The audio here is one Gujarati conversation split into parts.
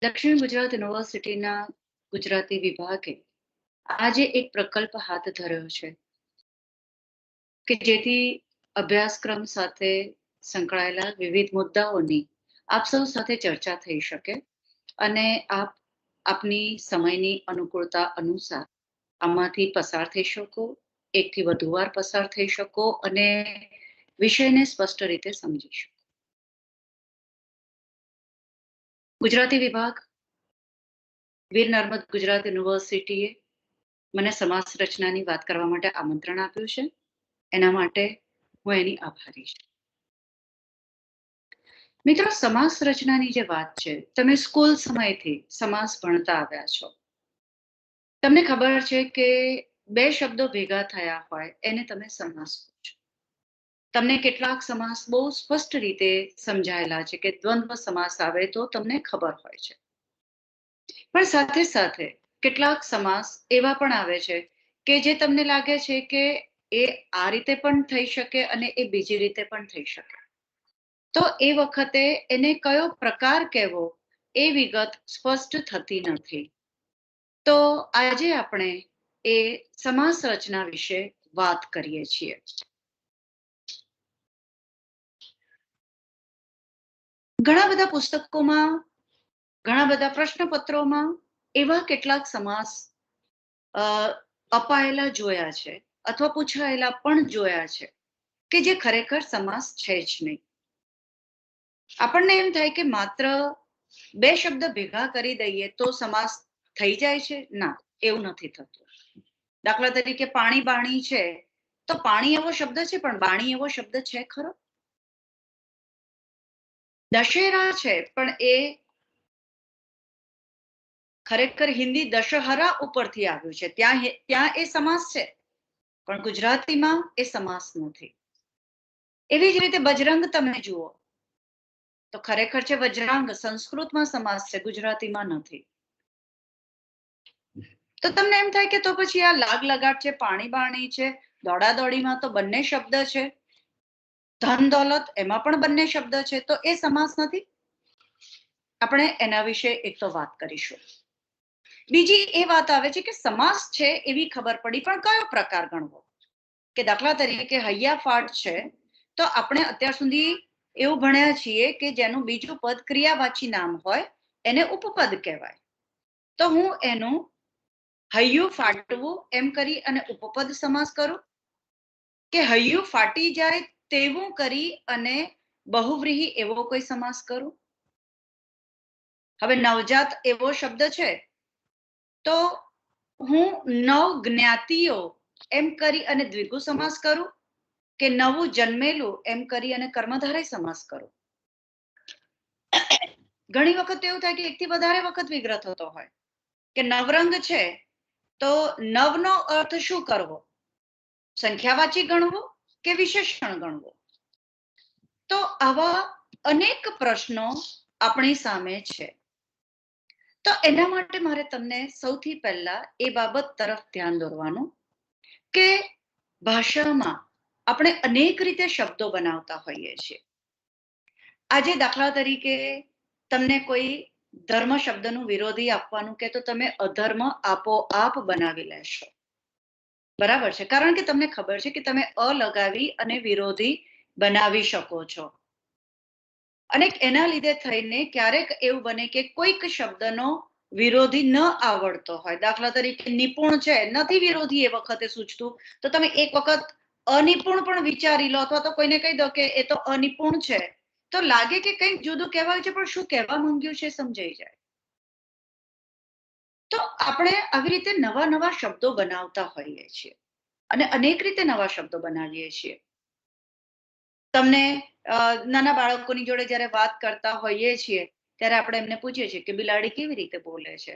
દક્ષિણ ગુજરાત યુનિવર્સિટીના ગુજરાતી વિભાગે આજે એક પ્રકલ્પ હાથ ધર્યો છે કે જેથી અભ્યાસક્રમ સાથે સંકળાયેલા વિવિધ મુદ્દાઓની આપ સૌ સાથે ચર્ચા થઈ શકે અને આપ આપની સમયની અનુકૂળતા અનુસાર આમાંથી પસાર થઈ શકો, એકથી વધુ વાર પસાર થઈ શકો અને વિષયને સ્પષ્ટ રીતે સમજી શકો. ગુજરાતી વિભાગ વીર નર્મદ ગુજરાત યુનિવર્સિટીએ મને સમાસ રચનાની વાત કરવા માટે આમંત્રણ આપ્યું છે. એના માટે હું એની આભારી છું. મિત્રો, સમાસ રચનાની જે વાત છે, તમે સ્કૂલ સમયથી સમાસ ભણતા આવ્યા છો. તમને ખબર છે કે બે શબ્દો ભેગા થયા હોય એને તમે સમાસ કહો છો. તમને કેટલાક સમાસ બહુ સ્પષ્ટ રીતે સમજાયેલા છે કે દ્વંદ્વ સમાસ આવે તો તમને ખબર હોય છે. પણ સાથે સાથે કેટલાક સમાસ એવા પણ આવે છે કે જે તમને લાગે છે કે એ આ રીતે પણ થઈ શકે અને એ બીજી રીતે પણ થઈ શકે. તો એ વખતે એને કયો પ્રકાર કહેવો એ વિગત સ્પષ્ટ થતી નથી. તો આજે આપણે એ સમાસ રચના વિશે વાત કરીએ છીએ. ઘણા બધા પુસ્તકોમાં, ઘણા બધા પ્રશ્નપત્રોમાં એવા કેટલાક સમાસ અપાયેલા જોયા છે અથવા પૂછાયેલા પણ જોયા છે કે જે ખરેખર સમાસ છે જ નહીં. આપણને એમ થાય કે માત્ર બે શબ્દ ભેગા કરી દઈએ તો સમાસ થઈ જાય છે. ના, એવું નથી થતું. દાખલા તરીકે પાણી બાણી છે તો પાણી એવો શબ્દ છે પણ બાણી એવો શબ્દ છે ખરો? દશેરા છે પણ એ ખરેખર હિન્દી દશહરા ઉપરથી આવ્યું છે. ત્યાં એ સમાસ છે પણ ગુજરાતીમાં એ સમાસ નથી. એવી જ રીતે બજરંગ તમે જુઓ તો ખરેખર છે વજરાંગ, સંસ્કૃતમાં સમાસ છે, ગુજરાતીમાં નથી. તો તમને એમ થાય કે તો પછી આ લાગ લગાટ છે, પાણી બાણી છે, દોડા દોડીમાં તો બંને શબ્દ છે, ધન દોલત એમાં પણ બંને શબ્દ છે, તો એ સમાસ નથી. આપણે એના વિશે એક તો વાત કરીશું. બીજી એ વાત આવે છે કે સમાસ છે એવી ખબર પડી પણ કયો પ્રકાર ગણવો. કે દાખલા તરીકે હૈયાફાટ છે તો આપણે અત્યાર સુધી એવું ભણ્યા છીએ કે જેનું બીજું પદ ક્રિયાવાચી નામ હોય એને ઉપપદ કહેવાય. તો હું એનું હૈયું ફાટવું એમ કરી અને ઉપપદ સમાસ કરું કે હૈયું ફાટી જાય તેવું કરી અને બહુવ્રીહી એવો કોઈ સમાસ કરું. હવે નવજાત એવો શબ્દ છે તો હું નવ જ્ઞાતિઓ એમ કરી અને દ્વિગુ સમાસ કરું કે નવું જન્મેલું એમ કરી અને કર્મધારય સમાસ કરું. ઘણી વખત એવું થાય કે એકથી વધારે વખત વિગ્રહ થતો હોય કે નવરંગ છે તો નવનો અર્થ શું કરવો? સંખ્યાવાચી ગણવો કે વિશેષણ ગણવો? તો આવા અનેક પ્રશ્નો આપણી સામે છે. તો એના માટે મારે તમને સૌથી પહેલા એ બાબત તરફ ધ્યાન દોરવાનું કે ભાષામાં આપણે અનેક રીતે શબ્દો બનાવતા હોઈએ છીએ. આજે દાખલા તરીકે તમને કોઈ ધર્મ શબ્દનું વિરોધી આપવાનું કે તો તમે અધર્મ આપોઆપ બનાવી લેશો. બરાબર છે, કારણ કે તમને ખબર છે કે તમે અ લગાવી અને વિરોધી બનાવી શકો છો. અને એના લીધે થઈને ક્યારેક એવું બને કે કોઈક શબ્દનો વિરોધી ન આવડતો હોય. દાખલા તરીકે નિપુણ છે, નથી વિરોધી એ વખતે સૂચતું, તો તમે એક વખત અનિપુણ પણ વિચારી લો અથવા તો કોઈને કહી દો કે એ તો અનિપુણ છે, તો લાગે કે કંઈક જુદું કહેવાય છે પણ શું કહેવા માંગ્યું છે સમજાઈ જાય. તો આપણે આવી રીતે નવા નવા શબ્દો બનાવતા હોઈએ છીએ અને અનેક રીતે નવા શબ્દો બનાવીએ છીએ. તમને નાના બાળકોની જોડે જ્યારે વાત કરતા હોઈએ છીએ ત્યારે આપણે એમને પૂછીએ છીએ કે બિલાડી કેવી રીતે બોલે છે?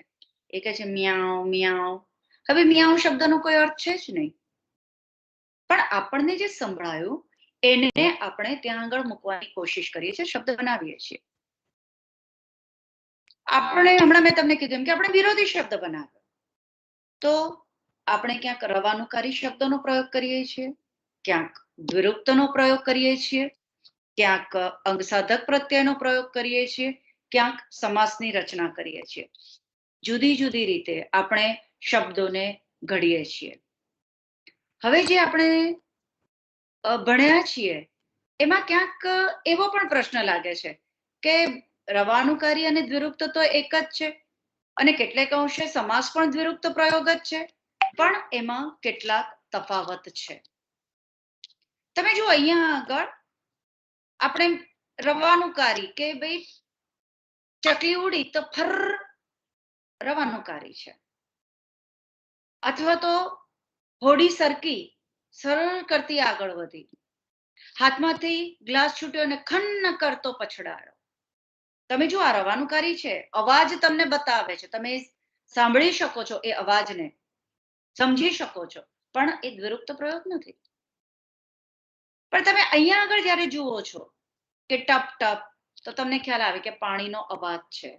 એ કહે છે મિયાઉ મિયાઉ. હવે મિયાઉ શબ્દનો કોઈ અર્થ છે જ નહીં, પણ આપણને જે સંભળાયું એને આપણે ત્યાં આગળ મૂકવાની કોશિશ કરીએ છીએ, શબ્દ બનાવીએ છીએ. આપણે હમણાં મેં તમને કીધું કે આપણે વિરોધી શબ્દ બનાવ્યો તો આપણે ક્યાંક રવાનુકારી શબ્દનો પ્રયોગ કરીએ છીએ, ક્યાંક દ્વિરૂક્તનો પ્રયોગ કરીએ છીએ, ક્યાંક અંગસાધક પ્રત્યયનો પ્રયોગ કરીએ છીએ, ક્યાંક સમાસની રચના કરીએ છીએ. જુદી જુદી રીતે આપણે શબ્દોને ઘડીએ છીએ. હવે જે આપણે ભણ્યા છીએ એમાં ક્યાંક એવો પણ પ્રશ્ન લાગે છે કે રવાનુકારી અને દ્વિરુક્ત તો એક જ છે અને કેટલેક અંશે સમાસ પણ દ્વિરુક્ત પ્રયોગ જ છે, પણ એમાં કેટલાક તફાવત છે. તમે જો અહીંયા આગળ આપણે રવાનુકારી કે ભાઈ ચકલી ઉડી તો ફર રવાનુકારી છે, અથવા તો હોડી સરકી સરળ કરતી આગળ વધી, હાથમાંથી ગ્લાસ છૂટ્યો અને ખન્ન કરતો પછડાયો. તમે જો આ રવાનુકારી છે, અવાજ તમને બતાવે છે, તમે સાંભળી શકો છો એ અવાજને, સમજી શકો છો, પણ એ દ્વિરુક્ત પ્રયોગ નથી. પણ તમે અહીંયા આગળ જ્યારે જુઓ છો કે ટપ ટપ, તો તમને ખ્યાલ આવે કે પાણીનો અવાજ છે.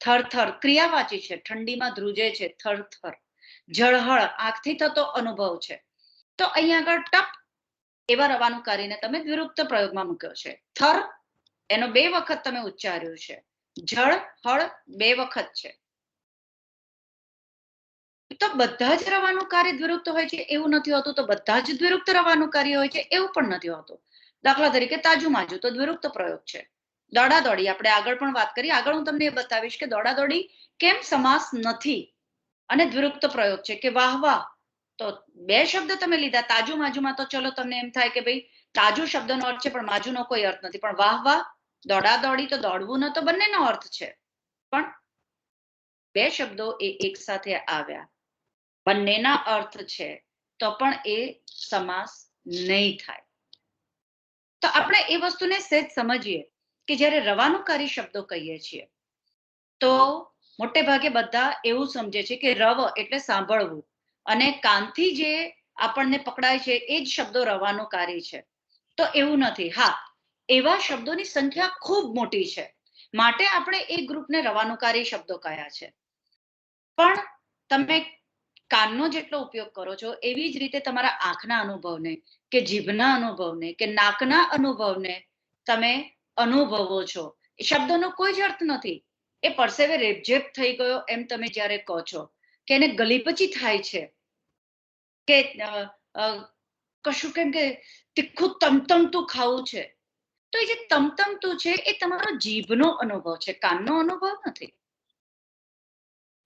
થરથર ક્રિયાવાચી છે, ઠંડીમાં ધ્રુજે છે, થરથર. ઝળહળ આંખથી થતો અનુભવ છે. તો અહીંયા આગળ ટપ એવા રવાનુકારીને તમે દ્વિરુક્ત પ્રયોગમાં મૂક્યો છે. થર એનો 2 વખત તમે ઉચ્ચાર્યું છે. જળ હળ 2 વખત છે. તો બધા જ રવાનુકારી દ્વિરુક્ત હોય છે એવું નથી હોતું, તો બધા જ દ્વિરુક્ત રવાનુકારી હોય છે એવું પણ નથી હોતું. દાખલા તરીકે તાજુ માજુ તો દ્વિરુક્ત પ્રયોગ છે. દોડાદોડી આપણે આગળ પણ વાત કરી, આગળ હું તમને એ બતાવીશ કે દોડાદોડી કેમ સમાસ નથી અને દ્વિરુક્ત પ્રયોગ છે. કે વાહ વાહ, તો 2 શબ્દ તમે લીધા. તાજુ માજુમાં તો ચલો તમને એમ થાય કે ભાઈ તાજુ શબ્દનો અર્થ છે પણ માજુનો કોઈ અર્થ નથી, પણ વાહ વાહ દોડાદોડી તો દોડવું ન તો બંનેનો અર્થ છે, પણ 2 શબ્દો એ એક સાથે આવ્યા, બંનેના અર્થ છે, તો પણ એ સમાસ નહીં થાય. તો આપણે એ વસ્તુને સહેજ સમજીએ કે જ્યારે રવાનુકારી શબ્દો કહીએ છીએ તો મોટે ભાગે બધા એવું સમજે છે કે રવ એટલે સાંભળવું અને કાનથી જે આપણને પકડાય છે એ જ શબ્દો રવાનુકારી છે. તો એવું નથી. હા, એવા શબ્દોની સંખ્યા ખૂબ મોટી છે, માટે આપણે એ ગ્રુપને રવાનુકારી શબ્દો કહ્યા છે. પણ તમે કાનનો જેટલો ઉપયોગ કરો છો એવી જ રીતે તમારા આંખના અનુભવને કે જીભના અનુભવને કે નાકના અનુભવને તમે અનુભવો છો. એ શબ્દોનો કોઈ જ અર્થ નથી. એ પરસેવે રેબઝેબ થઈ ગયો એમ તમે જ્યારે કહો છો કે એને ગલીપચી થાય છે, કે કશું કેમ કે તીખું તમતમતું ખાવું છે, તો એ જે તમતમતું છે એ તમારો જીભનો અનુભવ છે, કાનનો અનુભવ નથી.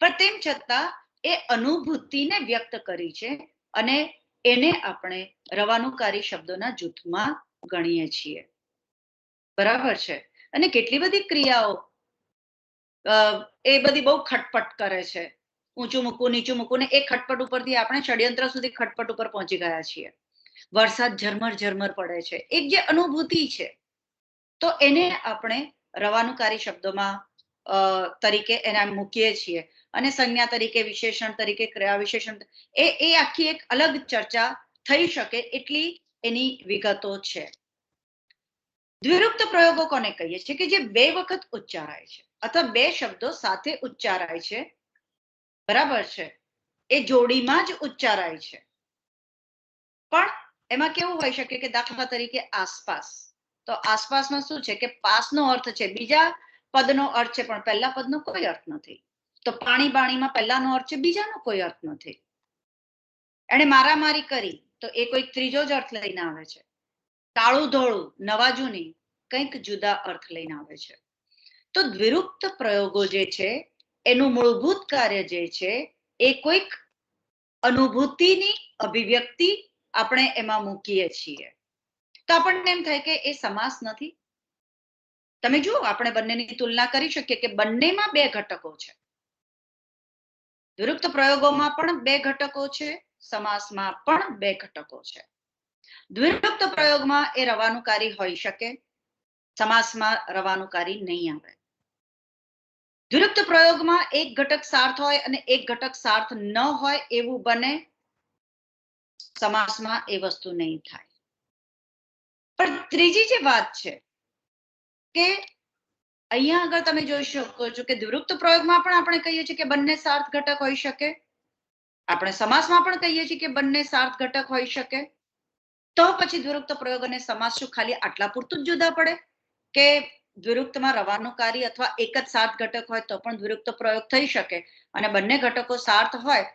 પણ તેમ છતાં એ અનુભૂતિને વ્યક્ત કરી છે અને એને આપણે રવાનુકારી શબ્દોના જૂથમાં ગણીએ છીએ. બરાબર છે. અને કેટલી બધી ક્રિયાઓ એ બધી બહુ ખટપટ કરે છે. ઊંચું મૂકવું, નીચું મૂકવું, ને એ ખટપટ ઉપરથી આપણે ષડયંત્ર સુધી ખટપટ ઉપર પહોંચી ગયા છીએ. વરસાદ ઝરમર ઝરમર પડે છે, એક જે અનુભૂતિ છે, તો એને આપણે રવાનુકારી શબ્દોમાં તરીકે એને મૂકીએ છીએ. અને સંજ્ઞા તરીકે, વિશેષણ તરીકે, ક્રિયા વિશેષણ, એ આખી એક અલગ ચર્ચા થઈ શકે એટલી એની વિગતો છે. દ્વિરુક્ત પ્રયોગો કોને કહીએ છીએ? કે જે 2 વખત ઉચ્ચારાય છે અથવા 2 શબ્દો સાથે ઉચ્ચારાય છે. બરાબર છે. એ જોડીમાં જ ઉચ્ચારાય છે. પણ એમાં કેવું હોઈ શકે કે દાખલા તરીકે આસપાસ, તો આસપાસમાં શું છે કે પાસનો અર્થ છે, બીજા પદનો અર્થ છે, પણ પહેલા પદનો કોઈ અર્થ નથી. તો પાણી બાણીમાં પહેલાનો અર્થ છે, બીજાનો કોઈ અર્થ નથી. એને મારામારી કરી તો એ કોઈ ત્રીજો જ અર્થ લઈને આવે છે. કાળું ધોળું, નવા જૂની, કંઈક જુદા અર્થ લઈને આવે છે. તો દ્વિરુક્ત પ્રયોગો જે છે એનું મૂળભૂત કાર્ય જે છે એ કોઈક અનુભૂતિની અભિવ્યક્તિ આપણે એમાં મૂકીએ છીએ. તો આપણને એમ થાય કે એ સમાસ નથી. તમે જુઓ, આપણે બંનેની તુલના કરી શકીએ કે બંનેમાં 2 ઘટકો છે. દ્વિરુક્ત પ્રયોગોમાં પણ 2 ઘટકો છે, સમાસમાં પણ 2 ઘટકો છે. દ્વિરુક્ત પ્રયોગમાં એ રવાનુકારી હોઈ શકે, સમાસમાં રવાનુકારી નહીં આવે. દ્વિરુક્ત પ્રયોગમાં એક ઘટક સાર્થ હોય અને એક ઘટક સાર્થ ન હોય એવું બને, સમાસમાં એ વસ્તુ નહીં થાય. પણ ત્રીજી જે વાત છે કે અહીંયા આગળ તમે જોઈ શકો છો કે દ્વિરુક્ત પ્રયોગમાં પણ આપણે કહીએ છીએ કે બંને સાર્થ ઘટક હોઈ શકે, આપણે સમાસમાં પણ કહીએ છીએ કે બંને સાર્થ ઘટક હોઈ શકે. તો પછી દ્વિરુક્ત પ્રયોગ અને સમાસ શું ખાલી આટલા પૂરતું જ જુદા પડે કે દ્વિરુક્તમાં રવાનું કાર્ય અથવા એક જ સાર્થ ઘટક હોય તો પણ દ્વિરુક્ત પ્રયોગ થઈ શકે, અને બંને ઘટકો સાર્થ હોય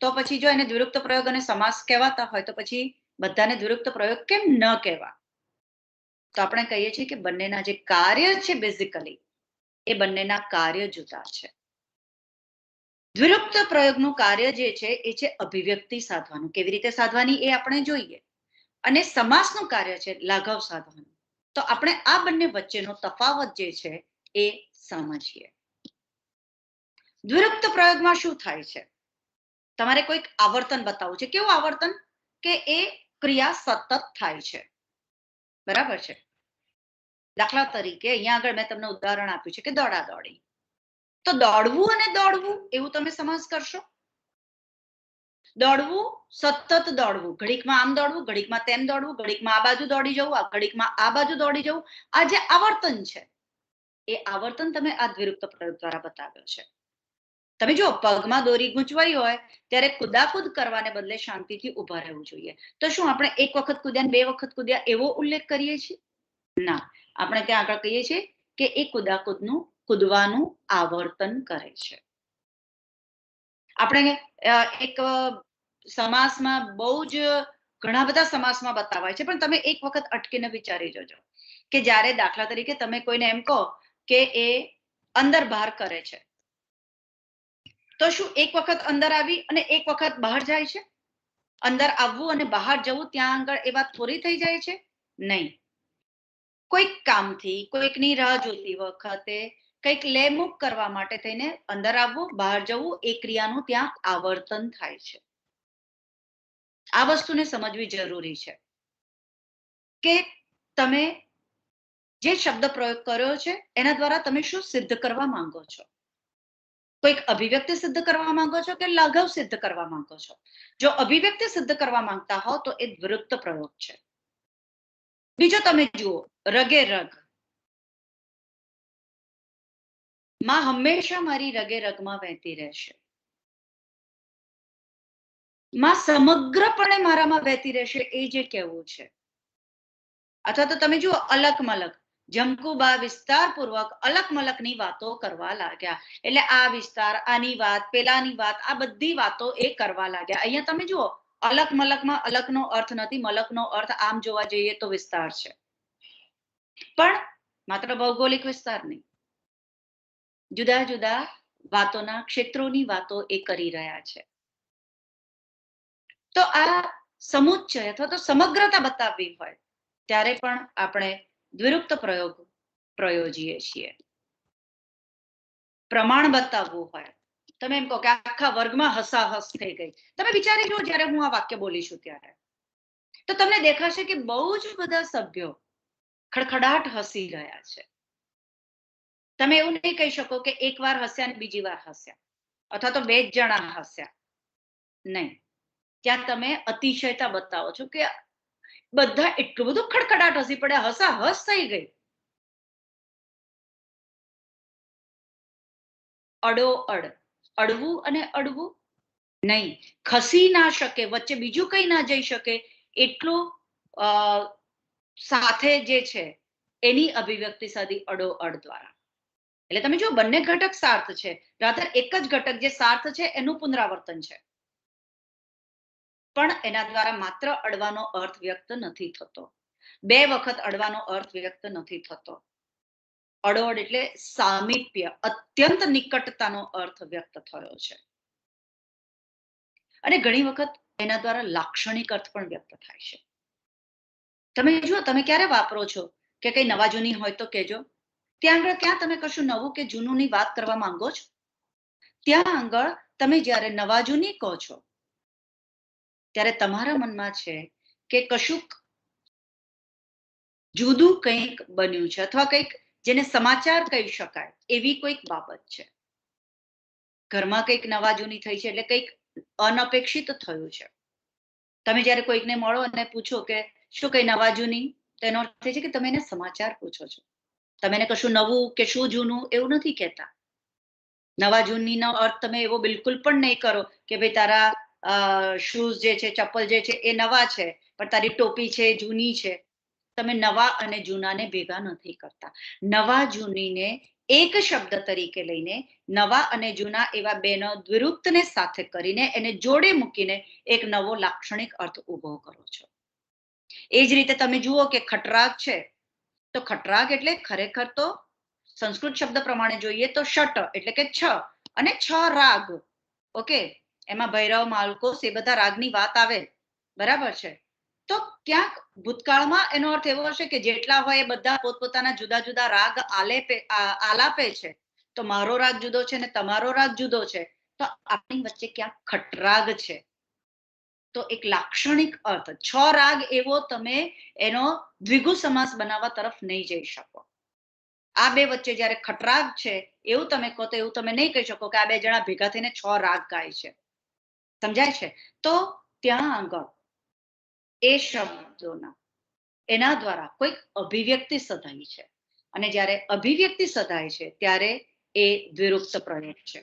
તો પછી જો એને દ્વિરુક્ત પ્રયોગ અને સમાસ કહેવાતા હોય તો પછી બધાને દ્વિરુક્ત પ્રયોગ કેમ ન કહેવા? તો આપણે કહીએ છીએ કે બંનેના જે કાર્ય છે બેઝિકલી એ બંનેના કાર્ય જુદા છે. દ્વિરુક્ત પ્રયોગનું કાર્ય જે છે એ છે અભિવ્યક્તિ સાધવાનું. કેવી રીતે સાધવાની એ આપણે જોઈએ. અને સમાસનું કાર્ય છે લાઘવ સાધવાનું. તો આપણે આ બંને વચ્ચેનો તફાવત જે છે એ સમજીએ. દ્વિરુક્ત પ્રયોગમાં શું થાય છે? તમારે કોઈક આવર્તન બતાવવું છે. કેવું આવર્તન? કે એ ક્રિયા સતત થાય છે. બરાબર છે? દાખલા તરીકે અહીંયા આગળ મેં તમને ઉદાહરણ આપ્યું છે કે દોડાદોડી. તો દોડવું અને દોડવું એવું તમે સમાસ કરશો? દોડવું, સતત દોડવું, ઘડીકમાં આમ દોડવું, ઘડીકમાં તેમ દોડવું, ઘડીકમાં આ બાજુ દોડી જવું, ઘડીકમાં આ બાજુ દોડી જવું, આ જે આવર્તન છે એ આવર્તન તમે આ દ્વિરુક્ત પ્રયોગ દ્વારા બતાવ્યો છે. તમે જો પગમાં દોરી ગૂંચવાઈ હોય ત્યારે કુદાકુદ કરવાને બદલે શાંતિથી ઊભા રહેવું જોઈએ. તો શું આપણે એક વખત કૂદ્યા, બે વખત કૂદ્યા એવો ઉલ્લેખ કરીએ છીએ? ના, આપણે ત્યાં આગળ કહીએ છીએ કે એ કૂદવાનું આવર્તન કરે છે. આપણે એક સમાસમાં બહુ જ ઘણા બધા સમાસમાં બતાવાય છે, પણ તમે એક વખત અટકીને વિચારી જોજો કે જ્યારે દાખલા તરીકે તમે કોઈને એમ કહો કે એ અંદર બહાર કરે છે, તો શું એક વખત અંદર આવી અને એક વખત બહાર જાય છે? અંદર આવવું અને બહાર જવું ત્યાં આગળ એ વાત પૂરી થઈ જાય છે? નહીં. કોઈક કામથી, કોઈકની રાહ જોતી વખતે, કંઈક લેમુક કરવા માટે થઈને અંદર આવવું, બહાર જવું, એ ક્રિયાનું ત્યાં આવર્તન થાય છે. આ વસ્તુને સમજવી જરૂરી છે કે તમે જે શબ્દ પ્રયોગ કર્યો છે એના દ્વારા તમે શું સિદ્ધ કરવા માંગો છો? કોઈક અભિવ્યક્તિ સિદ્ધ કરવા માંગો છો કે લઘવ સિદ્ધ કરવા માંગો છો? જો અભિવ્યક્તિ સિદ્ધ કરવા માંગતા હો તો એ દ્વિરુક્ત પ્રયોગ છે. બીજો તમે જુઓ, રગે રગ. માં હંમેશા મારી રગે રગમાં વહેતી રહેશે. માં સમગ્રપણે મારામાં વહેતી રહેશે એ જે કહેવું છે. અથવા તો તમે જુઓ અલક મલક. જમકુબા વિસ્તારપૂર્વક અલક મલકની વાતો કરવા લાગ્યા. એટલે આ વિસ્તાર, આની વાત, પેલાની વાત, આ બધી વાતો એ કરવા લાગ્યા. અહીંયા તમે જુઓ અલક મલકમાં અલકનો અર્થ નથી, મલકનો અર્થ આમ જોવા જઈએ તો વિસ્તાર છે. પણ માત્ર ભૌગોલિક વિસ્તાર નહીં, જુદા જુદા વાતોના ક્ષેત્રોની વાતો એ કરી રહ્યા છે. તો આ સમુચ્ચય અથવા તો સમગ્રતા બતાવવી હોય ત્યારે પણ આપણે દ્વિરુક્ત પ્રયોગ પ્રયોજીએ છીએ. પ્રમાણ બતાવવું હોય, તમે એમ કહો કે આખા વર્ગમાં હસાહસ થઈ ગઈ. તમે વિચારી જુઓ જ્યારે હું આ વાક્ય બોલીશું ત્યારે તો તમને દેખાશે કે બહુ જ બધા સભ્યો ખડખડાટ હસી રહ્યા છે. તમે એવું નહીં કહી શકો કે એક વાર હસ્યા અને બીજી વાર હસ્યા અથવા તો બે જ જણા હસ્યા. નહીં, ત્યાં તમે અતિશયતા બતાવો છો કે બધા એટલું બધું ખડખડાટ હસી પડે, હસાહસ થઈ ગઈ. અડોઅડ, અડવું અને અડવું નહીં, ખસી ના શકે, વચ્ચે બીજું કઈ ના જઈ શકે એટલું સાથે જે છે એની અભિવ્યક્તિ સાધી અડોઅડ દ્વારા. એટલે તમે જો બંને ઘટક સાર્થ છે, રાધર એક જ ઘટક જે સાર્થ છે એનું પુનરાવર્તન છે, પણ એના દ્વારા માત્ર અડવાનો અર્થ વ્યક્ત નથી થતો. બે વખત અડવાનો અર્થ વ્યક્ત નથી થતો. અડોઅડ એટલે સામીપ્ય, અત્યંત નિકટતાનો અર્થ વ્યક્ત થયો છે. અને ઘણી વખત એના દ્વારા લાક્ષણિક અર્થ પણ વ્યક્ત થાય છે. તમે જુઓ, તમે ક્યારે વાપરો છો કે કઈ નવા જૂની હોય તો કહેજો. ત્યાં આગળ ક્યાં તમે કશું નવું કે જૂનુંની વાત કરવા માંગો છો? ત્યાં આગળ તમે જ્યારે નવા જૂની કહો છો ત્યારે તમારા મનમાં છે કે કશુંક જુદું કંઈક બન્યું છે અથવા કંઈક જેને સમાચાર કહી શકાય એવી કોઈક બાબત છે. ઘરમાં કંઈક નવા જૂની થઈ છે એટલે કંઈક અનપેક્ષિત થયું છે. તમે જ્યારે કોઈકને મળો અને પૂછો કે શું કઈ નવા જૂની, તેનો અર્થ છે કે તમે એને સમાચાર પૂછો છો. તમે એને કશું નવું કે શું જૂનું એવું નથી કહેતા. નવા જૂનીનો અર્થ તમે એવો બિલકુલ પણ નહીં કરો કે ભાઈ તારા શૂઝ જે છે, ચપ્પલ જે છે એ નવા છે પણ તારી ટોપી છે જૂની છે. તમે નવા અને જૂનાને ભેગા નથી કરતા. નવા જૂનીને એક શબ્દ તરીકે લઈને નવા અને જૂના એવા બેનો દ્વિરુક્તને સાથે કરીને એને જોડે મૂકીને એક નવો લાક્ષણિક અર્થ ઊભો કરો છો. એ જ રીતે તમે જુઓ કે ખટરાગ છે, તો ખટરાગ એટલે ખરેખર તો સંસ્કૃત શબ્દ પ્રમાણે જોઈએ તો ષટ એટલે કે 6 અને 6 રાગ. ઓકે, એમાં ભૈરવ, માલકોસ એ બધા રાગની વાત આવે, બરાબર છે. તો ક્યાંક ભૂતકાળમાં એનો અર્થ એવો હશે કે જેટલા હોય એ બધા પોતપોતાના જુદા જુદા રાગ આલાપે છે. તો મારો રાગ જુદો છે ને તમારો રાગ જુદો છે, તો આપણી વચ્ચે ક્યાંક ખટરાગ છે. તો એક લાક્ષણિક અર્થ 6 રાગ એવો તમે એનો દ્વિગુ સમાસ બનાવવા તરફ નહીં જઈ શકો. આ બે વચ્ચે જ્યારે ખટરાગ છે એવું તમે કહો તો એવું તમે નહીં કહી શકો કે આ બે જણા ભેગા થઈને 6 રાગ ગાય છે. સમજાય છે? તો ત્યાં આગળ એ શબ્દોના એના દ્વારા કોઈક અભિવ્યક્તિ સધાય છે, અને જ્યારે અભિવ્યક્તિ સધાય છે ત્યારે એ દ્વિરુક્ત પ્રયોગ છે.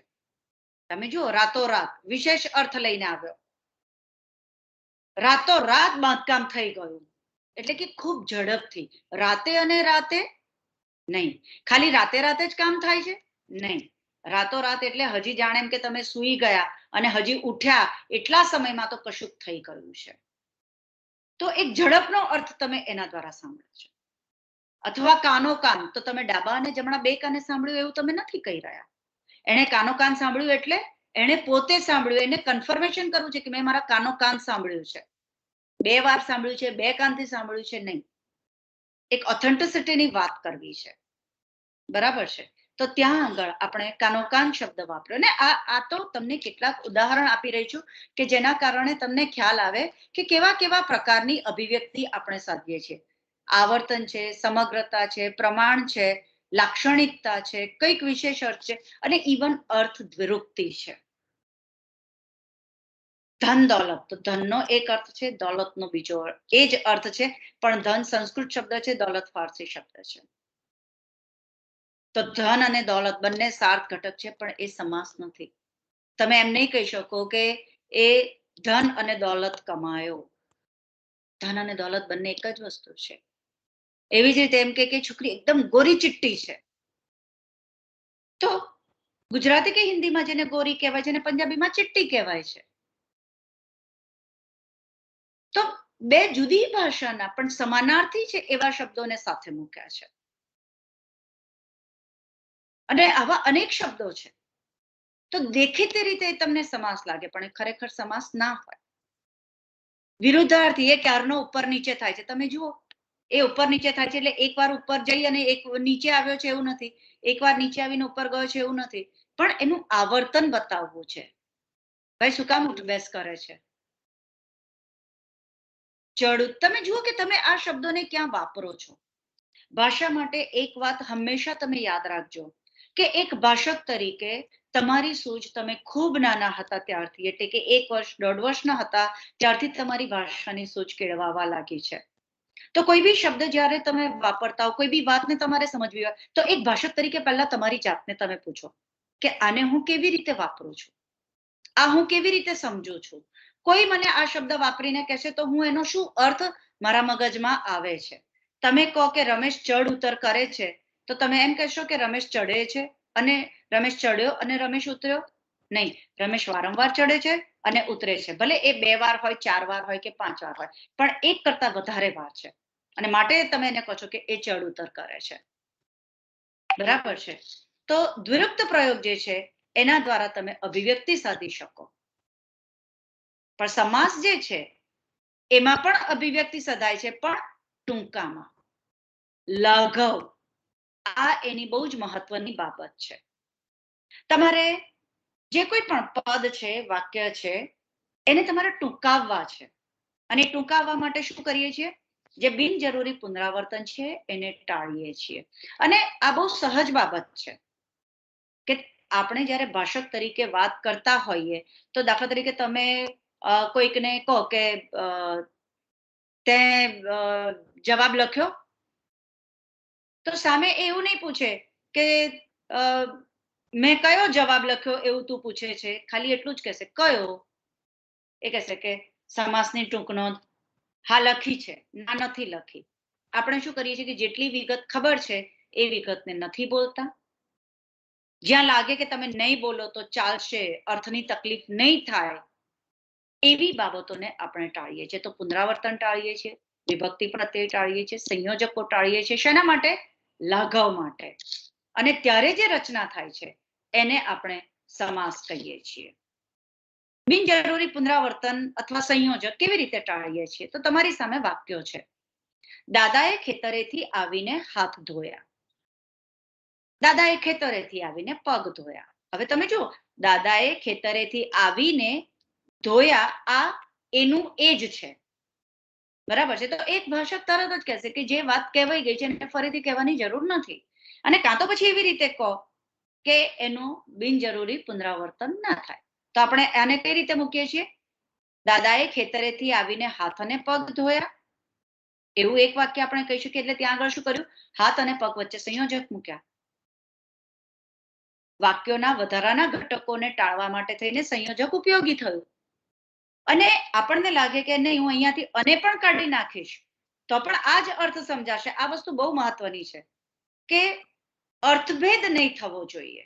તમે જુઓ, રાતોરાત વિશેષ અર્થ લઈને આવ્યો, રાતોરાત બાંધકામ થઈ ગયું, એટલે કે ખૂબ ઝડપથી. રાતે અને રાતે નહીં, ખાલી રાતે રાતે જ કામ થાય છે નહીં. રાતોરાત એટલે હજી જાણે એમ કે તમે સૂઈ ગયા અને હજી ઉઠ્યા એટલા સમયમાં તો કશુંક થઈ ગયું છે. તો એક ઝડપનો અર્થ તમે એના દ્વારા સાંભળો છો. અથવા કાનો કાન, તો તમે ડાબા અને જમણા બે કાને સાંભળ્યું એવું તમે નથી કહી રહ્યા. એને કાનો કાન સાંભળ્યું એટલે એને પોતે સાંભળ્યું, એને કન્ફર્મેશન કરવું છે કે મેં મારા કાનો કાન સાંભળ્યું છે. 2 વાર સાંભળ્યું છે, 2 કાનથી સાંભળ્યું છે નહીં. એક ઓથેન્ટિસિટીની વાત કરવી છે, બરાબર છે. તો ત્યાં આગળ આપણે કાનોકાન શબ્દ વાપર્યો, ને આ તો તમને કેટલાક ઉદાહરણ આપી રહી છું કે જેના કારણે તમને ખ્યાલ આવે કે કેવા કેવા પ્રકારની અભિવ્યક્તિ આપણે સાધીએ છીએ. આવર્તન છે, સમગ્રતા છે, પ્રમાણ છે, લાક્ષણિકતા છે, કઈક વિશેષ અર્થ છે, અને ઇવન અર્થ દ્વિરુક્તિ છે. ધન દોલત, તો ધનનો એક અર્થ છે, દોલતનો બીજો એ જ અર્થ છે, પણ ધન સંસ્કૃત શબ્દ છે, દોલત ફારસી શબ્દ છે. તો ધન અને દોલત બંને સાર્થ ઘટક છે, પણ એ સમાસ નથી. તમે એમ નહીં કહી શકો કે એ ધન અને દોલત કમાયો. ધન અને દોલત બંને એક જ વસ્તુ છે. એવી જ રીતે એમ કે છોકરી એકદમ ગોરી ચિટ્ટી છે, તો ગુજરાતી કે હિન્દીમાં જેને ગોરી કહેવાય છે અને પંજાબીમાં ચિટ્ટી કહેવાય છે. તો બે જુદી ભાષાના પણ સમાનાર્થી છે એવા શબ્દોને સાથે મૂક્યા છે. અને આવા અનેક શબ્દો છે. તો દેખીતી રીતે તમને સમાસ લાગે, પણ એ ખરેખર સમાસ ના હોય. વિરુદ્ધાર્થી એ ક્યારનો ઉપર નીચે થાય છે. તમે જુઓ, એ ઉપર નીચે થાય છે એટલે એકવાર ઉપર જઈ અને એક નીચે આવ્યો છે એવું નથી, એકવાર નીચે આવીને ઉપર ગયો છે એવું નથી, પણ એનું આવર્તન બતાવવું છે. ભાઈ શું કામ ઉઠબેસ કરે છે? ચડું. તમે જુઓ કે તમે આ શબ્દોને ક્યાં વાપરો છો. ભાષા માટે એક વાત હંમેશા તમે યાદ રાખજો કે એક ભાષક તરીકે તમારી સૂઝ તમે ખૂબ નાના હતા ત્યારથી, એટલે કે 1 વર્ષ 1.5 વર્ષના હતા ત્યારથી તમારી ભાષાની સૂઝ કેળવાવા લાગી છે. તો કોઈ બી શબ્દ જ્યારે તમે વાપરતા હો, કોઈ બી વાતને તમારે સમજવી હોય, તો એક ભાષક તરીકે પહેલા તમારી જાતને તમે પૂછો કે આને હું કેવી રીતે વાપરું છું, આ હું કેવી રીતે સમજું છું. કોઈ મને આ શબ્દ વાપરીને કહેશે તો હું એનો શું અર્થ મારા મગજમાં આવે છે. તમે કહો કે રમેશ ચડ ઉતર કરે છે, તો તમે એમ કહેશો કે રમેશ ચડે છે અને રમેશ ચડ્યો અને રમેશ ઉતર્યો? નહીં, રમેશ વારંવાર ચડે છે અને ઉતરે છે. ભલે એ 2 વાર હોય, 4 વાર હોય કે 5 વાર હોય, પણ એક કરતા વધારે વાર છે, અને માટે તમે એને કહો છો કે એ ચડ ઉતર કરે છે. બરાબર છે. તો દ્વિરુક્ત પ્રયોગ જે છે એના દ્વારા તમે અભિવ્યક્તિ સાધી શકો. પણ સમાસ જે છે એમાં પણ અભિવ્યક્તિ સધાય છે, પણ ટૂંકામાં, લઘવ. આ એની બહુ જ મહત્વની બાબત છે. તમારે જે કોઈ પણ પદ છે, વાક્ય છે, એને તમારે ટૂંકાવવા છે, અને ટૂંકાવવા માટે શું કરીએ છીએ? જે બિનજરૂરી પુનરાવર્તન છે એને ટાળીએ છીએ. અને આ બહુ સહજ બાબત છે કે આપણે જ્યારે ભાષક તરીકે વાત કરતા હોઈએ, તો દાખલા તરીકે તમે કોઈકને કહો કે તે જવાબ લખ્યો, તો સામે એવું નહીં પૂછે કે મેં કયો જવાબ લખ્યો એવું તું પૂછે છે. ખાલી એટલું જ કહેશે કયો. એ કહેશે કે સમાસની ટૂંક નોંધ, હા લખી છે, ના નથી લખી. આપણે શું કરીએ છીએ કે જેટલી વિગત ખબર છે એ વિગતને નથી બોલતા. જ્યાં લાગે કે તમે નહીં બોલો તો ચાલશે, અર્થની તકલીફ નહીં થાય, એવી બાબતોને આપણે ટાળીએ છીએ. તો પુનરાવર્તન ટાળીએ છીએ, વિભક્તિ પ્રત્યય ટાળીએ છીએ, સંયોજકો ટાળીએ છીએ. શેના માટે? લાઘવ માટે. અને ત્યારે જે રચના થાય છે એને આપણે સમાસ કહીએ છીએ. બિનજરૂરી પુનરાવર્તન અથવા સંયોજક કેવી રીતે ટાળીએ છીએ? તો તમારી સામે વાક્યો છે. દાદાએ ખેતરેથી આવીને હાથ ધોયા. દાદાએ ખેતરેથી આવીને પગ ધોયા. હવે તમે જુઓ, દાદાએ ખેતરેથી આવીને ધોયા, આ એનું એ જ છે. બરાબર છે? તો એક ભાષક તરત જ કહેશે કે જે વાત કહેવાઈ ગઈ છે એને ફરીથી કહેવાની જરૂર નથી. અને કાં તો પછી એવી રીતે કહો કે એનું બિનજરૂરી પુનરાવર્તન ના થાય. તો આપણે આને કઈ રીતે મૂકીએ છીએ? દાદાએ ખેતરેથી આવીને હાથ અને પગ ધોયા, એવું એક વાક્ય આપણે કહી શકીએ. એટલે ત્યાં આગળ શું કર્યું? હાથ અને પગ વચ્ચે સંયોજક મૂક્યા. વાક્યોના વધારાના ઘટકોને ટાળવા માટે થઈને સંયોજક ઉપયોગી થયું. અને આપણને લાગે કે નહીં, હું અહીંયાથી અને પણ કાઢી નાખીશ તો પણ આ જ અર્થ સમજાશે. આ વસ્તુ બહુ મહત્વની છે કે અર્થભેદ નહીં થવો જોઈએ,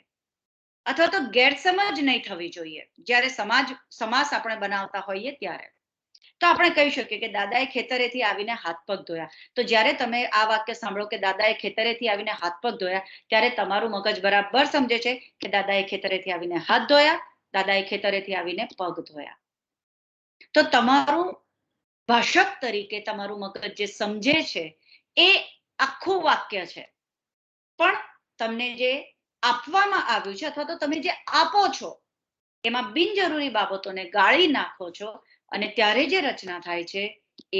અથવા તો ગેરસમજ નહીં થવી જોઈએ જ્યારે સમાસ આપણે બનાવતા હોઈએ ત્યારે. તો આપણે કહી શકીએ કે દાદાએ ખેતરેથી આવીને હાથ પગ ધોયા. તો જ્યારે તમે આ વાક્ય સાંભળો કે દાદાએ ખેતરેથી આવીને હાથ પગ ધોયા, ત્યારે તમારું મગજ બરાબર સમજે છે કે દાદાએ ખેતરેથી આવીને હાથ ધોયા, દાદાએ ખેતરેથી આવીને પગ ધોયા. તો તમારું ભાષક તરીકે તમારું મગજ જે સમજે છે એ આખું વાક્ય છે. પણ તમને જે આપવામાં આવ્યું છે અથવા તો તમે જે આપો છો એમાં બિનજરૂરી બાબતોને ગાળી નાખો છો અને ત્યારે જે રચના થાય છે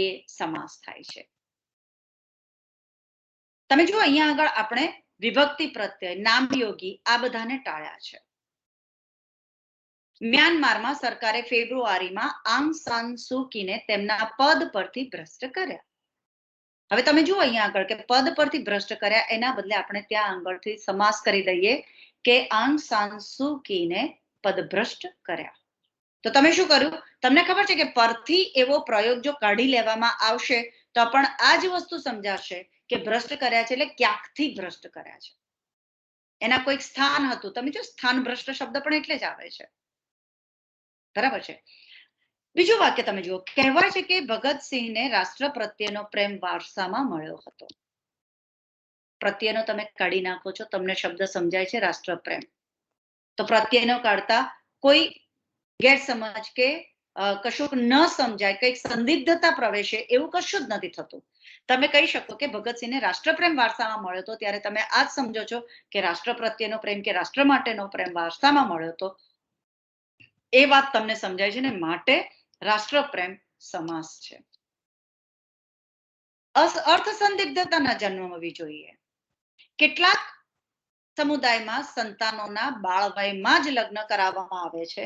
એ સમાસ થાય છે. તમે જુઓ, અહીંયા આગળ આપણે વિભક્તિ પ્રત્યય, નામયોગી આ બધાને ટાળ્યા છે. મ્યાનમારમાં સરકારે ફેબ્રુઆરીમાં આંગ સાન સૂકીને તેમના પદ પરથી ભ્રષ્ટ કર્યા. હવે તમે જુઓ અહીંયા આગળ કે પદ પરથી ભ્રષ્ટ કર્યા, એના બદલે આપણે ત્યાં આગળથી સમાસ કરી દઈએ કે આંગ સાન સૂકીને પદભ્રષ્ટ કર્યા. તો તમે શું કર્યું? તમને ખબર છે કે પરથી એવો પ્રયોગ જો કાઢી લેવામાં આવશે તો પણ આ જ વસ્તુ સમજાશે કે ભ્રષ્ટ કર્યા છે એટલે ક્યાંકથી ભ્રષ્ટ કર્યા છે. એના કોઈક સ્થાન હતું. તમે જો, સ્થાન ભ્રષ્ટ શબ્દ પણ એટલે જ આવે છે. બરાબર છે? બીજું વાક્ય તમે જુઓ, કહેવાય છે કે ભગતસિંહને રાષ્ટ્ર પ્રત્યેનો પ્રેમ વારસામાં મળ્યો હતો. પ્રત્યેનો તમે કાઢી નાખો છો, તમને શબ્દ સમજાય છે રાષ્ટ્રપ્રેમ. તો પ્રત્યેનો કાઢતા કોઈ ગેરસમજ કે કશુંક ન સમજાય, કંઈક સંદિગ્ધતા પ્રવેશે એવું કશું જ નથી થતું. તમે કહી શકો કે ભગતસિંહને રાષ્ટ્રપ્રેમ વારસામાં મળ્યો હતો, ત્યારે તમે આ જ સમજો છો કે રાષ્ટ્ર પ્રત્યેનો પ્રેમ કે રાષ્ટ્ર માટેનો પ્રેમ વારસામાં મળ્યો હતો. એ વાત તમને સમજાય છે ને, માટે રાષ્ટ્રપ્રેમ સમાસ છે. અર્થ સંદિગ્ધતા ન જન્મવી જોઈએ. કેટલાક સમુદાયમાં સંતાનોના બાળ વયમાં જ લગ્ન કરાવવામાં આવે છે.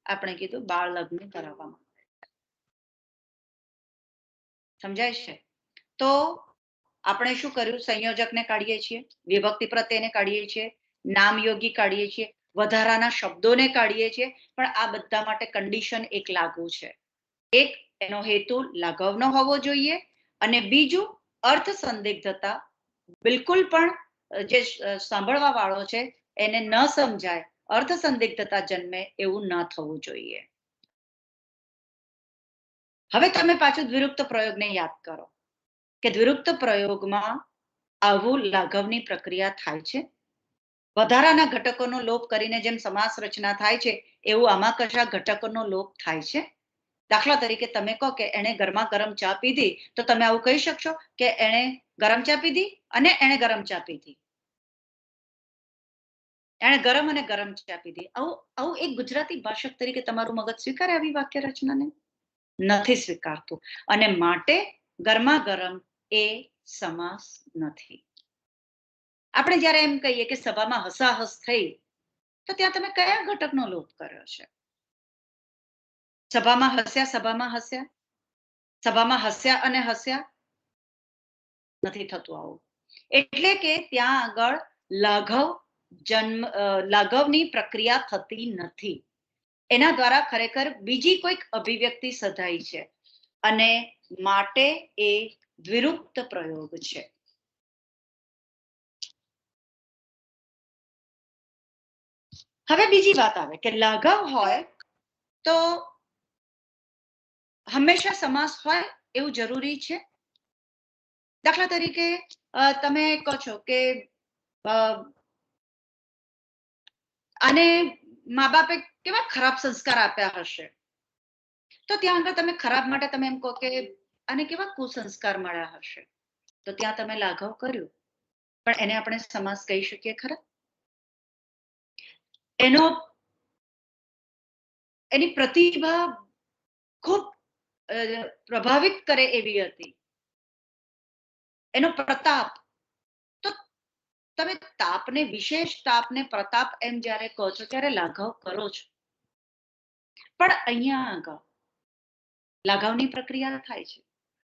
આપણે કીધું બાળ લગ્ન કરાવવામાં આવે છે. સમજાય છે? તો આપણે શું કર્યું? સંયોજકને કાઢીએ છીએ, વિભક્તિ પ્રત્યેને કાઢીએ છીએ, નામયોગી કાઢીએ છીએ, વધારાના શબ્દોને કાઢીએ છીએ. પણ આ બધા માટે કન્ડિશન એક લાગુ છે. એક, એનો હેતુ લાઘવનો હોવો જોઈએ, અને બીજું અર્થ સંદિગ્ધતા બિલકુલ પણ જે સાંભળવા વાળો છે એને ન સમજાય, અર્થ સંદિગ્ધતા જન્મે એવું ન થવું જોઈએ. હવે તમે પાછું દ્વિરુક્ત પ્રયોગને યાદ કરો કે દ્વિરુક્ત પ્રયોગમાં આવું લાઘવની પ્રક્રિયા થાય છે. વધારાના ઘટકોનો લોપ કરીને જેમ સમાસ રચના થાય છે એવું આમાં કશા ઘટકોનો લોપ થાય છે? દાખલા તરીકે તમે કહો કે એણે ગરમા ગરમ ચા પીધી, તો તમે આવું કહી શકશો કે એણે ગરમ ચા પીધી અને એણે ગરમ ચા પીધી, એણે ગરમ અને ગરમ ચા પીધી. આવું એક ગુજરાતી ભાષક તરીકે તમારું મગજ સ્વીકારે આવી વાક્ય રચનાને? નથી સ્વીકારતું. અને માટે ગરમા ગરમ એ સમાસ નથી. આપણે જ્યારે એમ કહીએ કે સભામાં હસાહસ થઈ, તો ત્યાં તમે કયા ઘટકનો લોપ કર્યો છે? સભામાં હસ્યા, સભામાં હસ્યા, સભામાં હસ્યા અને હસ્યા નથી થતું આવું. એટલે કે ત્યાં આગળ લાઘવની પ્રક્રિયા થતી નથી. એના દ્વારા ખરેખર બીજી કોઈક અભિવ્યક્તિ સધાઈ છે, અને માટે એ દ્વિરૂક્ત પ્રયોગ છે. હવે બીજી વાત આવે કે લાઘવ હોય તો હંમેશા સમાસ હોય એવું જરૂરી છે? દાખલા તરીકે તમે કહો છો કે આને મા બાપે કેવા ખરાબ સંસ્કાર આપ્યા હશે, તો ત્યાં આગળ તમે ખરાબ માટે તમે એમ કહો કે આને કેવા કુસંસ્કાર મળ્યા હશે, તો ત્યાં તમે લાઘવ કર્યું, પણ એને આપણે સમાસ કહી શકીએ ખરા? એની પ્રતિભા ખૂબ પ્રભાવિત કરે એવી હતી, એનો પ્રતાપ. તો તમે તાપને, વિશેષ તાપને પ્રતાપ એમ જ્યારે કહો છો ત્યારે લાઘવ કરો છો, પણ અહીંયા આગળ લાઘવની પ્રક્રિયા થાય છે,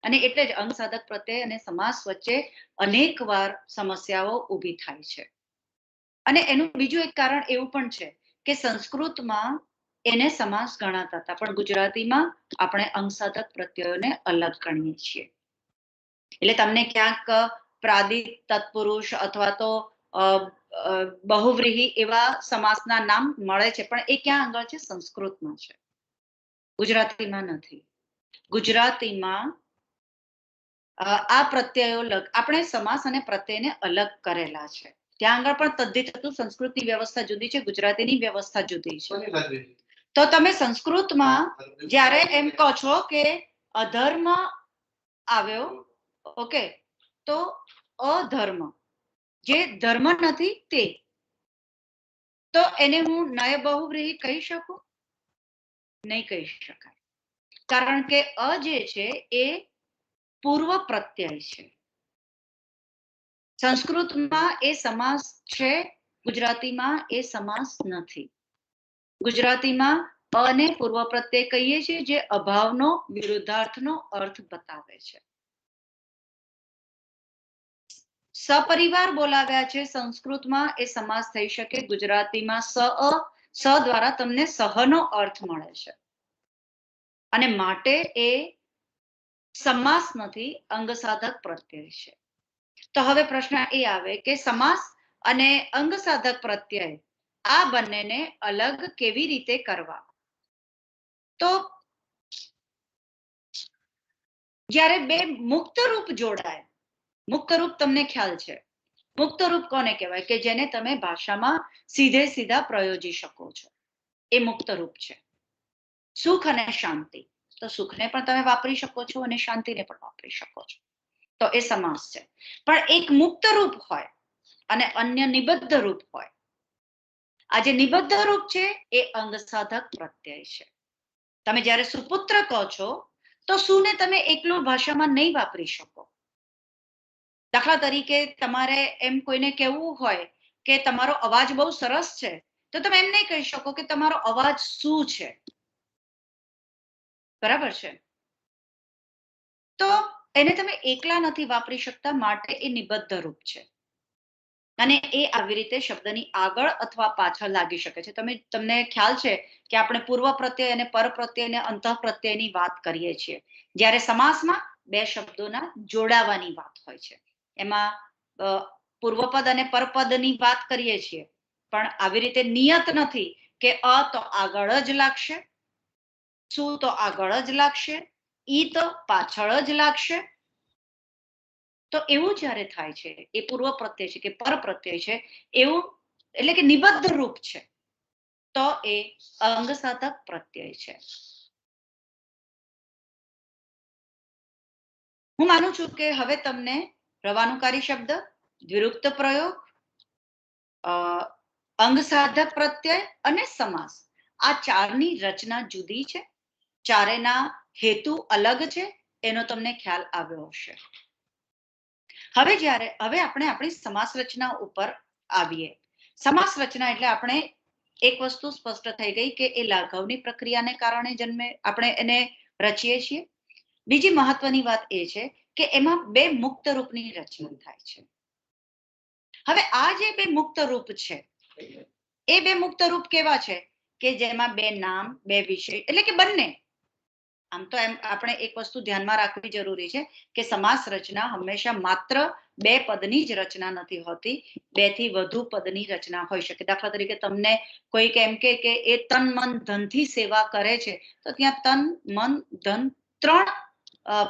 અને એટલે જ અંગ સાધક પ્રત્યય અને સમાસ વચ્ચે અનેક વાર સમસ્યાઓ ઊભી થાય છે. અને એનું બીજું એક કારણ એવું પણ છે કે સંસ્કૃતમાં એને સમાસ ગણાતા હતા, પણ ગુજરાતીમાં આપણે અંગ સાધક પ્રત્યયોને અલગ ગણીએ છીએ. એટલે તમને ક્યાંક પ્રાદિ તત્પુરુષ અથવા તો બહુવ્રીહી એવા સમાસના નામ મળે છે, પણ એ ક્યાં આગળ છે? સંસ્કૃતમાં છે, ગુજરાતીમાં નથી. ગુજરાતીમાં આ પ્રત્યયો આપણે સમાસ અને પ્રત્યયને અલગ કરેલા છે. ત્યાં આગળ પણ તદ્ધિત હતું, સંસ્કૃતની વ્યવસ્થા જુદી છે, ગુજરાતીની વ્યવસ્થા જુદી છે. તો તમે સંસ્કૃતમાં જ્યારે એમ કહો છો કે અધર્મ આવ્યો, ઓકે, તો અધર્મ જે ધર્મ નથી તે, તો એને હું નય બહુવ્રીહી કહી શકું? નહીં કહી શકાય, કારણ કે અ જે છે એ પૂર્વ પ્રત્યય છે. સંસ્કૃતમાં એ સમાસ છે, ગુજરાતીમાં એ સમાસ નથી. ગુજરાતીમાં અને પૂર્વ પ્રત્યય કહીએ છીએ જે અભાવનો, વિરુદ્ધાર્થનો અર્થ બતાવે છે. સપરિવાર બોલાવ્યા છે, સંસ્કૃતમાં એ સમાસ થઈ શકે, ગુજરાતીમાં સ દ્વારા તમને સહનો અર્થ મળે છે, અને માટે એ સમાસ નથી, અંગ સાધક પ્રત્યય છે. તો હવે પ્રશ્ન એ આવે કે સમાસ અને અંગ સાધક પ્રત્યય આ બંનેને અલગ કેવી રીતે કરવા? તો જ્યારે બે મુક્ત રૂપ જોડાય, મુક્ત રૂપ તમને ખ્યાલ છે, મુક્ત રૂપ કોને કહેવાય? કે જેને તમે ભાષામાં સીધે સીધા પ્રયોજી શકો છો, એ મુક્ત રૂપ છે. સુખ અને શાંતિ, તો સુખને પણ તમે વાપરી શકો છો અને શાંતિને પણ વાપરી શકો છો, તો એ સમાસ છે. પણ એક મુક્ત રૂપ હોય અને અન્ય નિબદ્ધ રૂપ હોય. આ જે નિબદ્ધ રૂપ છે એ અંગ સાધક પ્રત્યય છે. તમે જ્યારે સુપુત્ર કહો છો તો સુને તમે એકલું ભાષામાં નહીં વાપરી શકો. દાખલા તરીકે તમારે એમ કોઈને કહેવું હોય કે તમારો અવાજ બહુ સરસ છે, તો તમે એમ નહીં કહી શકો કે તમારો અવાજ શું છે, બરાબર છે? તો એને તમે એકલા નથી વાપરી શકતા, માટે એ નિબદ્ધ રૂપ છે, અને એ આવી રીતે શબ્દની આગળ અથવા પાછળ લાગી શકે છે. તમને ખ્યાલ છે કે આપણે પૂર્વ પ્રત્યય અને પર પ્રત્યય અને અંતઃ પ્રત્યયની વાત કરીએ છીએ, જ્યારે સમાસમાં બે શબ્દોના જોડાવાની વાત હોય છે, એમાં પૂર્વપદ અને પરપદની વાત કરીએ છીએ, પણ આવી રીતે નિયત નથી કે અ તો આગળ જ લાગશે, સુ તો આગળ જ લાગશે, ઈ તો પાછળ જ લાગશે. તો એવું જ્યારે થાય છે, એ પૂર્વ પ્રત્યય છે કે પર પ્રત્યય છે, એવું એટલે કે નિબદ્ધ રૂપ છે, તો એ અંગ સાધક પ્રત્યય છે. હું માનું છું કે હવે તમને રવાનુકારી શબ્દ, દ્વિરૂક્ત પ્રયોગ, અંગ સાધક પ્રત્યય અને સમાસ, આ ચારની રચના જુદી છે, ચારેના હેતુ અલગ છે, એનો તમને ખ્યાલ આવ્યો હશે. હવે આપણે આપણી સમાસ રચના ઉપર આવીએ. સમાસ રચના એટલે આપણે એક વસ્તુ સ્પષ્ટ થઈ ગઈ કે એ લાઘવની પ્રક્રિયાને કારણે જન્મે, આપણે એને રચીએ છીએ. બીજી મહત્વની વાત એ છે કે એમાં બે મુક્ત રૂપની રચના થાય છે. હવે આ જે બે મુક્ત રૂપ છે, એ બે મુક્ત રૂપ કેવા છે? કે જેમાં બે નામ, બે વિષય, એટલે કે બંને આમ તો એમ આપણે એક વસ્તુ ધ્યાનમાં રાખવી જરૂરી છે કે સમાસ રચના હંમેશા માત્ર બે પદની જ રચના નથી હોતી, બે થી વધુ પદની રચના હોઈ શકે. દાખલા તરીકે તમને કોઈક એમ કે એ તન મન ધનથી સેવા કરે છે, તો ત્યાં તન મન ધન 3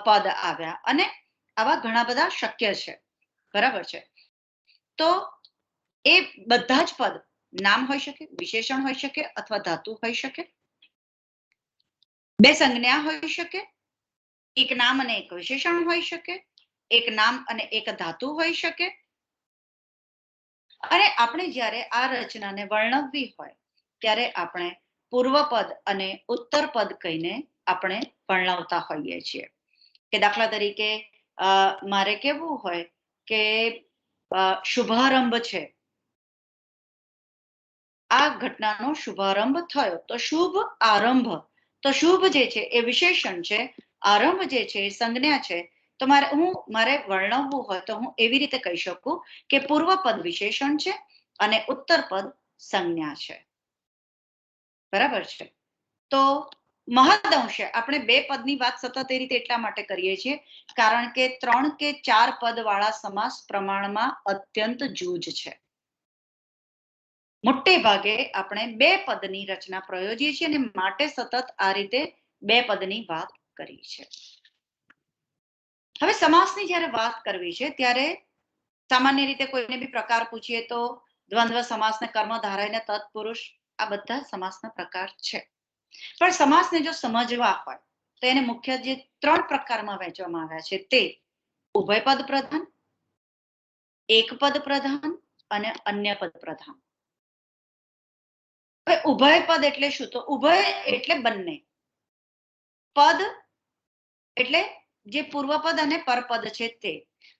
પદ આવ્યા અને આવા ઘણા બધા શક્ય છે. બરાબર છે. તો એ બધા જ પદ નામ હોઈ શકે, વિશેષણ હોઈ શકે અથવા ધાતુ હોઈ શકે, બે સંજ્ઞા હોઈ શકે, એક નામ અને એક વિશેષણ હોઈ શકે, એક નામ અને એક ધાતુ હોઈ શકે. અને આપણે જ્યારે આ રચનાને વર્ણવવી હોય ત્યારે આપણે પૂર્વપદ અને ઉત્તરપદ કહીને આપણે વર્ણવતા હોઈએ છીએ. કે દાખલા તરીકે મારે કેવું હોય કે શુભારંભ છે, આ ઘટનાનો શુભારંભ થયો, તો શુભ આરંભ, તો શુભ જે છે એ વિશેષણ છે, આરંભ જે છે એ સંજ્ઞા છે. તો મારે વર્ણવવું હોય તો હું એવી રીતે કહી શકું કે પૂર્વપદ વિશેષણ છે અને ઉત્તરપદ સંજ્ઞા છે. બરાબર છે. તો મહદઅંશે આપણે બે પદની વાત સતત એ રીતે એટલા માટે કરીએ છીએ કારણ કે 3 કે 4 પદ વાળા સમાસ પ્રમાણમાં અત્યંત જૂજ છે. મોટે ભાગે આપણે બે પદની રચના પ્રયોજીએ છીએ અને માટે સતત આ રીતે બે પદની વાત કરી છે. હવે સમાસની જ્યારે વાત કરવી છે ત્યારે સામાન્ય રીતે કોઈને બી પ્રકાર પૂછીએ તો દ્વંદ્વ સમાસને કર્મધારય ને તત્પુરુષ, આ બધા સમાસના પ્રકાર છે. પણ સમાસને જો સમજવા હોય તો એને મુખ્ય જે 3 પ્રકારમાં વહેંચવામાં આવ્યા છે તે ઉભય પદ પ્રધાન, એક પદ પ્રધાન અને અન્ય પદ પ્રધાન. હવે ઉભય પદ એટલે શું? તો ઉભય એટલે બંને. પદ એટલે જે પૂર્વપદ અને પરપદ છે તે.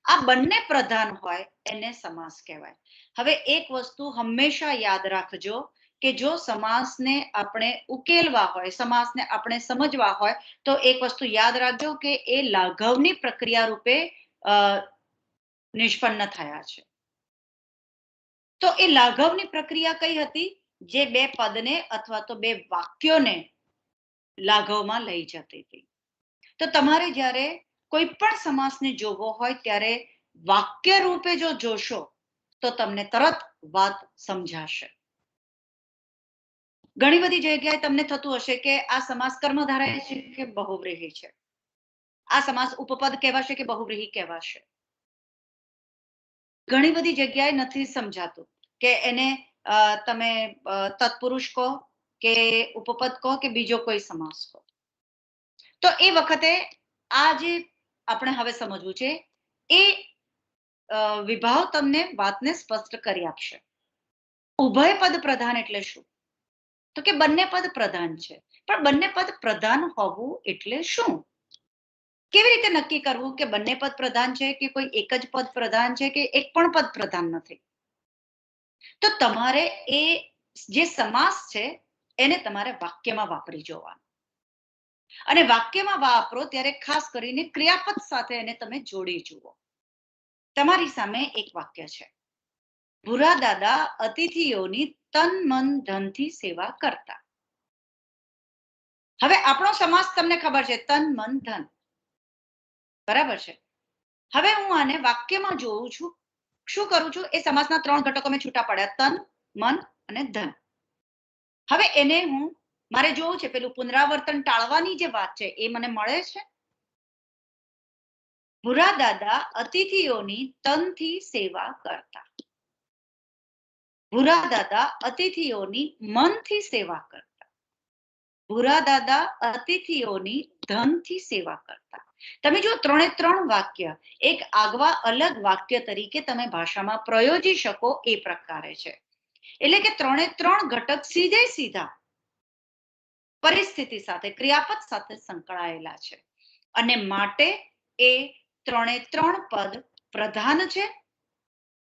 આ બંને પ્રધાન હોય એને સમાસ કહેવાય. હવે એક વસ્તુ હંમેશા યાદ રાખજો કે જો સમાસને આપણે ઉકેલવા હોય, સમાસને આપણે સમજવા હોય તો એક વસ્તુ યાદ રાખજો કે એ લાઘવની પ્રક્રિયા રૂપે નિષ્પન્ન થયા છે. તો એ લાઘવની પ્રક્રિયા કઈ હતી? જે બે પદને અથવા તો બે વાક્યોને લાઘવમાં લઈ જતી હતી. તો તમારે જ્યારે કોઈ પણ સમાસને જોવો હોય ત્યારે વાક્ય રૂપે જો જોશો તો તમને તરત વાત સમજાશે. ઘણી બધી જગ્યાએ તમને થતું હશે કે આ સમાસ કર્મધારય છે કે બહુવ્રીહી છે, આ સમાસ ઉપપદ કહેવાશે કે બહુવ્રીહી કહેવાશે. ઘણી બધી જગ્યાએ નથી સમજાતું કે એને તમે તત્પુરુષ કહો કે ઉપપદ કહો કે બીજો કોઈ સમાસ કહો. તો એ વખતે આ જે આપણે હવે સમજવું છે એ વિભાવ તમને વાતને સ્પષ્ટ કરી આપશે. ઉભય પદ પ્રધાન એટલે શું? તો કે બંને પદ પ્રધાન છે. પણ બંને પદ પ્રધાન હોવું એટલે શું? કેવી રીતે નક્કી કરવું કે બંને પદ પ્રધાન છે કે કોઈ એક જ પદ પ્રધાન છે કે એક પણ પદ પ્રધાન નથી? તો તમારે એ જે સમાસ છે એને તમારે વાક્યમાં વાપરી જોવાનું. અને વાક્યમાં વાપરો ત્યારે ખાસ કરીને ક્રિયાપદ સાથે એને તમે જોડી જુઓ. તમારી સામે એક વાક્ય છે, ભૂરા દાદા અતિથિઓની તન મન ધનથી સેવા કરતા. હવે આપણો સમાસ તમને ખબર છે, તન મન ધન. બરાબર છે. હવે હું આને વાક્યમાં જોઉં છું, શું કરું છું? એ સમાસના 3 ઘટકો મેં છૂટા પાડ્યા, તન મન અને ધન. હવે એને મારે જોવું છે, પેલું પુનરાવર્તન ટાળવાની જે વાત છે એ મને મળે છે. ભૂરા દાદા અતિથિઓની તનથી સેવા કરતા. ભૂરા દાદા અતિથિઓની મનથી સેવા કરતા. ભૂરા દાદા અતિથિઓની ધનથી સેવા કરતા. તમે જો 3 વાક્ય એક આગવા અલગ વાક્ય તરીકે તમે ભાષામાં પ્રયોજી શકો એ પ્રકારે છે. એટલે કે 3 ઘટક સીધે સીધા પરિસ્થિતિ સાથે, ક્રિયાપદ સાથે સંકળાયેલા છે અને માટે એ 3 પદ પ્રધાન છે.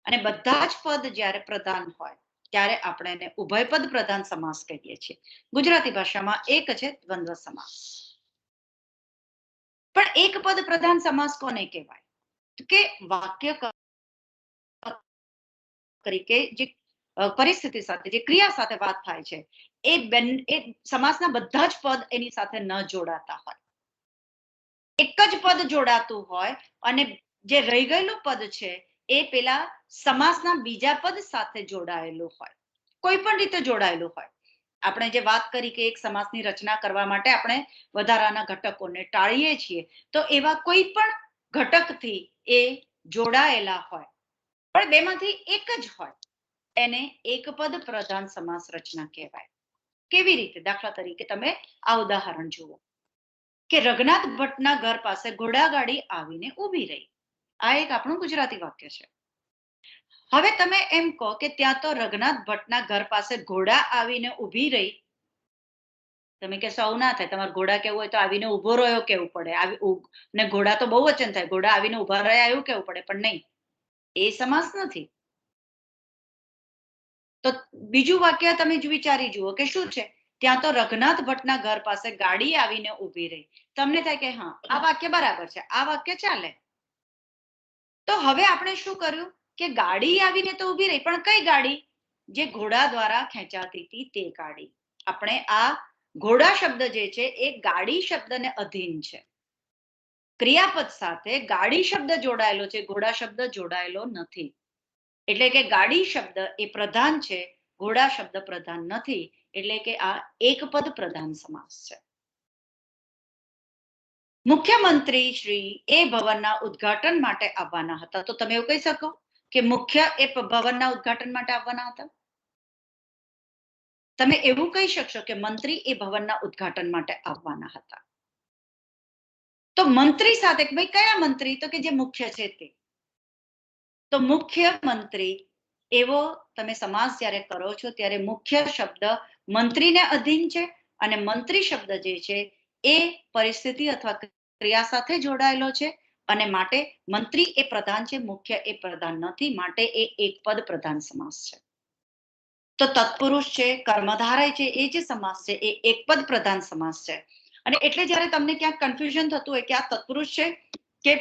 અને બધા જ પદ જ્યારે પ્રધાન હોય ત્યારે આપણે એને ઉભયપદ પ્રધાન સમાસ કહીએ છીએ. ગુજરાતી ભાષામાં એક છે દ્વંદ્વ સમાસ. પણ એક પદ પ્રધાન સમાસ કોને કહેવાય? કે વાક્ય તરીકે જે પરિસ્થિતિ સાથે, જે ક્રિયા સાથે વાત થાય છે એ સમાસના બધા જ પદ એની સાથે ન જોડાતા હોય. એક જ પદ જોડાતું હોય અને જે રહી ગયેલું પદ છે એ પેલા સમાસના બીજા પદ સાથે જોડાયેલું હોય, કોઈ પણ રીતે જોડાયેલું હોય. આપણે જે વાત કરી કે એક સમાસની રચના કરવા માટે આપણે વધારાના ઘટકોને ટાળીએ છીએ, તો એવા કોઈ પણ ઘટકથી એ જોડાયેલા હોય પણ બેમાંથી એક જ હોય એને એકપદ પ્રધાન સમાસ રચના કહેવાય. કેવી રીતે? દાખલા તરીકે તમે આ ઉદાહરણ જુઓ કે રઘનાથ ભટ્ટના ઘર પાસે ઘોડાગાડી આવીને ઊભી રહી. આ એક આપણું ગુજરાતી વાક્ય છે. હવે તમે એમ કહો કે ત્યાં તો રઘનાથ ભટ્ટના ઘર પાસે ઘોડા આવીને ઊભી રહી. તમે કહેશો આવું ના થાય, તમારે ઘોડા કેવું હોય તો આવીને ઊભો રહ્યો કેવું પડે, ને ઘોડા તો બહુ વચન થાય, ઘોડા આવીને ઊભા રહ્યા એવું કેવું પડે, પણ નહીં, એ સમાસ નથી. તો બીજું વાક્ય તમે વિચારી જુઓ કે શું છે, ત્યાં તો રઘનાથ ભટ્ટના ઘર પાસે ગાડી આવીને ઊભી રહી. તમને થાય કે હા, આ વાક્ય બરાબર છે, આ વાક્ય ચાલે. તો હવે આપણે શું કર્યું કે ગાડી આવીને તો ઊભી રહી, પણ કઈ ગાડી? જે ઘોડા દ્વારા ખેંચાતી હતી તે ગાડી. આપણે આ ઘોડા શબ્દ જે છે એ ગાડી શબ્દને અધીન છે. ક્રિયાપદ સાથે ગાડી શબ્દ જોડાયેલો છે, ઘોડા શબ્દ જોડાયેલો નથી. એટલે કે ગાડી શબ્દ એ પ્રધાન છે, ઘોડા શબ્દ પ્રધાન નથી. એટલે કે આ એકપદ પ્રધાન સમાસ છે. મુખ્યમંત્રી શ્રી એ ભવનના ઉદ્ઘાટન માટે આવવાના હતા. તો તમે એવું કહી શકો કે મુખ્ય એ ભવનના ઉદ્ઘાટન માટે આવવાના હતા? તમે એવું કહી શકશો કે મંત્રી એ ભવનના ઉદ્ઘાટન માટે આવવાના હતા. તો મંત્રી સાથે ભાઈ કયા મંત્રી? તો કે જે મુખ્ય છે તે. તો મુખ્ય મંત્રી એવો તમે સમાસ જ્યારે કરો છો ત્યારે મુખ્ય શબ્દ મંત્રીને અધીન છે અને મંત્રી શબ્દ જે છે એ પરિસ્થિતિ અથવા ક્રિયા સાથે જોડાયેલો છે અને માટે મંત્રી એ પ્રધાન છે, મુખ્ય એ પ્રધાન નથી, માટે એ એકપદ પ્રધાન સમાસ છે. તો તત્પુરુષ છે, કર્મધારય છે, એ જે સમાસ છે એ એકપદ પ્રધાન સમાસ છે. અને એટલે જ્યારે તમને ક્યાંક કન્ફ્યુઝન થતું હોય કે આ તત્પુરુષ છે કે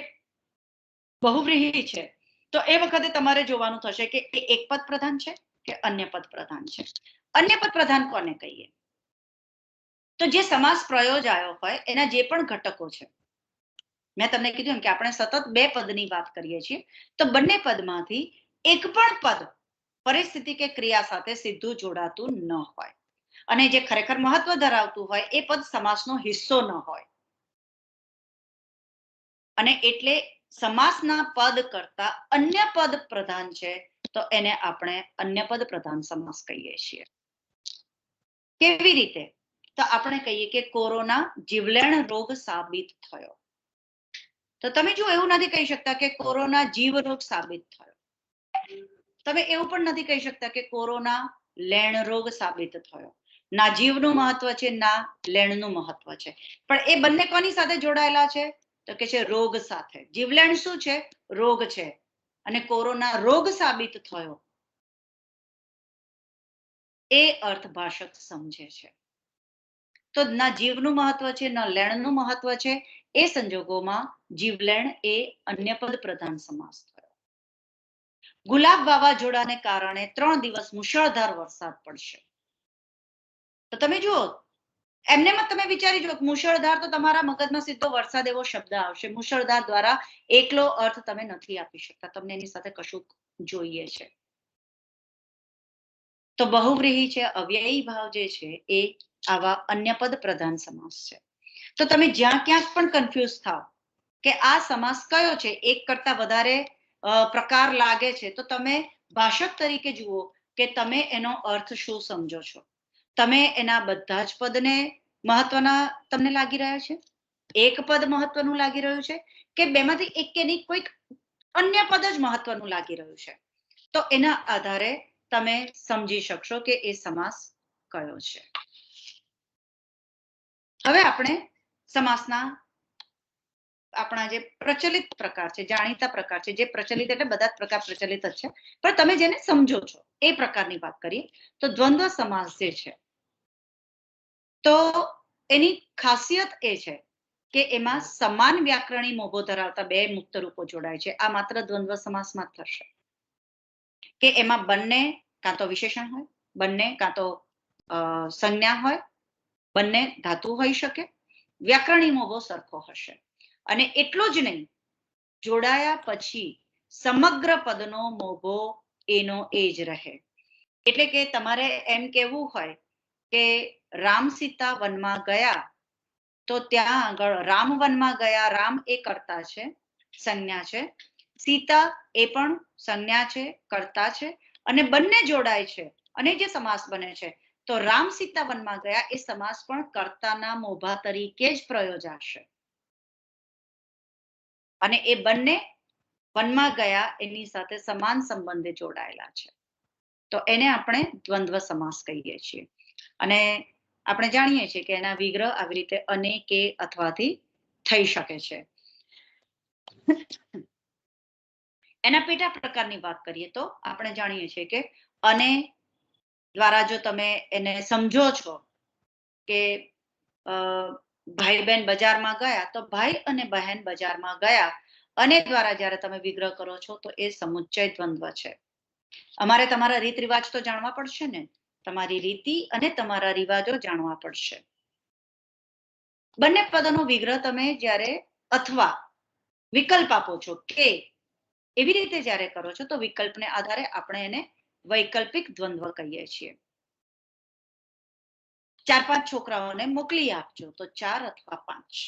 બહુવ્રીહી છે, તો એ વખતે તમારે જોવાનું થશે કે એ એકપદ પ્રધાન છે કે અન્ય પદ પ્રધાન છે. અન્ય પદ પ્રધાન કોને કહીએ? તો જે સમાસ પ્રયોજાયો હોય એના જે પણ ઘટકો છે. મેં તમને કીધું કે આપણે સતત બે પદની વાત કરીએ છીએ, તો બંને પદમાંથી એક પણ પદ પરિસ્થિતિ કે ક્રિયા સાથે સીધું જોડાતું ન હોય અને જે ખરેખર મહત્વ ધરાવતું હોય એ પદ સમાસનો હિસ્સો ન હોય. અને એટલે સમાસના પદ કરતા અન્ય પદ પ્રધાન છે, તો એને આપણે અન્ય પદ પ્રધાન સમાસ કહીએ છીએ. કેવી રીતે? તો આપણે કહીએ કે કોરોના જીવલેણ રોગ સાબિત થયો. તો તમે જો એવું નથી કહી શકતા કે કોરોના જીવ રોગ સાબિત થયો. તમે એવું પણ નથી કહી શકતા કે કોરોના લેણ રોગ સાબિત થયો. ના જીવનું મહત્વ છે, ના લેણનું મહત્વ છે. પણ એ બંને કોની સાથે જોડાયેલા છે? તો કે છે રોગ સાથે. જીવલેણ શું છે? રોગ છે. અને કોરોના રોગ સાબિત થયો એ અર્થભાષક સમજે છે. તો ના જીવનું મહત્વ છે, ના લેણનું મહત્વ છે. એ સંજોગોમાં જીવલેણ એ અન્ય પદ પ્રધાન સમાસ થયો. ગુલાબ વાવાઝોડાને કારણે 3 દિવસ મુશળધાર વરસાદ પડશે. તો તમે જુઓ, એમને તમે વિચારી જુઓ, મુશળધાર તો તમારા મગજમાં સીધો વરસાદ એવો શબ્દ આવશે. મુશળધાર દ્વારા એકલો અર્થ તમે નથી આપી શકતા, તમને એની સાથે કશું જોઈએ છે. તો બહુવ્રીહી છે, અવ્યયી ભાવ જે છે એ આવા અન્ય પદ પ્રધાન સમાસ છે. તો તમે જ્યાં ક્યાંક પણ કન્ફ્યુઝ થાવ કે આ સમાસ કયો છે, એક કરતા વધારે પ્રકાર લાગે છે, તો તમે ભાષક તરીકે જુઓ કે તમે એનો અર્થ શું સમજો છો. તમે એના બધા જ પદને મહત્વના તમને લાગી રહ્યા છે? એક પદ મહત્વનું લાગી રહ્યું છે કે બેમાંથી એક કે નહીં કોઈક અન્ય પદ જ મહત્વનું લાગી રહ્યું છે? તો એના આધારે તમે સમજી શકશો કે એ સમાસ કયો છે. હવે આપણે સમાસના આપણા જે પ્રચલિત પ્રકાર છે, જાણીતા પ્રકાર છે, જે પ્રચલિત એટલે બધા જ પ્રકાર પ્રચલિત જ છે, પણ તમે જેને સમજો છો એ પ્રકારની વાત કરીએ તો દ્વંદ્વ સમાસ જે છે, તો એની ખાસિયત એ છે કે એમાં સમાન વ્યાકરણી મોભો ધરાવતા બે મુક્ત રૂપો જોડાય છે. આ માત્ર દ્વંદ્વ સમાસમાં જ થશે કે એમાં બંને કાં તો વિશેષણ હોય, બંને કાં તો સંજ્ઞા હોય, બંને ધાતુ હોઈ શકે, વ્યાકરણી મોભો સરખો હશે. અને એટલું જ નહીં, જોડાયા પછી સમગ્ર પદનો મોભો એનો એ જ રહે. એટલે કે તમારે એમ કેવું હોય કે રામ સીતા વનમાં ગયા, તો ત્યાં આગળ રામ વનમાં ગયા, રામ એ કર્તા છે, સંજ્ઞા છે, સીતા એ પણ સંજ્ઞા છે, કર્તા છે, અને બંને જોડાય છે અને જે સમાસ બને છે, તો રામ સીતા વનમાં ગયા એ સમાસ પણ કર્તાના મોભા તરીકે જ પ્રયોજાશે. અને એ બંને વનમાં ગયા એની સાથે સમાન સંબંધે જોડાયેલા છે, તો એને આપણે દ્વંદ્વ સમાસ કહીએ છીએ. અને આપણે જાણીએ છીએ કે એના વિગ્રહ આવી રીતે અને, કે, અથવાથી થઈ શકે છે. એના પેટા પ્રકારની વાત કરીએ તો આપણે જાણીએ છીએ કે અને દ્વારા જો તમે એને સમજો છો કે ભાઈ બહેન બજારમાં ગયા, તો ભાઈ અને બહેન બજારમાં ગયા અને દ્વારા જ્યારે તમે વિગ્રહ કરો છો તો એ સમુચ્ચય દ્વંદ્વ છે. અમારે તમારા રીત રિવાજ તો જાણવા પડશે ને, તમારી રીતિ અને તમારા રિવાજો જાણવા પડશે. બંને પદોનો વિગ્રહ તમે જ્યારે અથવા વિકલ્પ આપો છો કે એવી રીતે જ્યારે કરો છો તો વિકલ્પને આધારે આપણે એને વૈકલ્પિક દ્વંદ્વ કહીએ છીએ. 4-5 છોકરાઓને મોકલી આપજો તો 4 અથવા 5.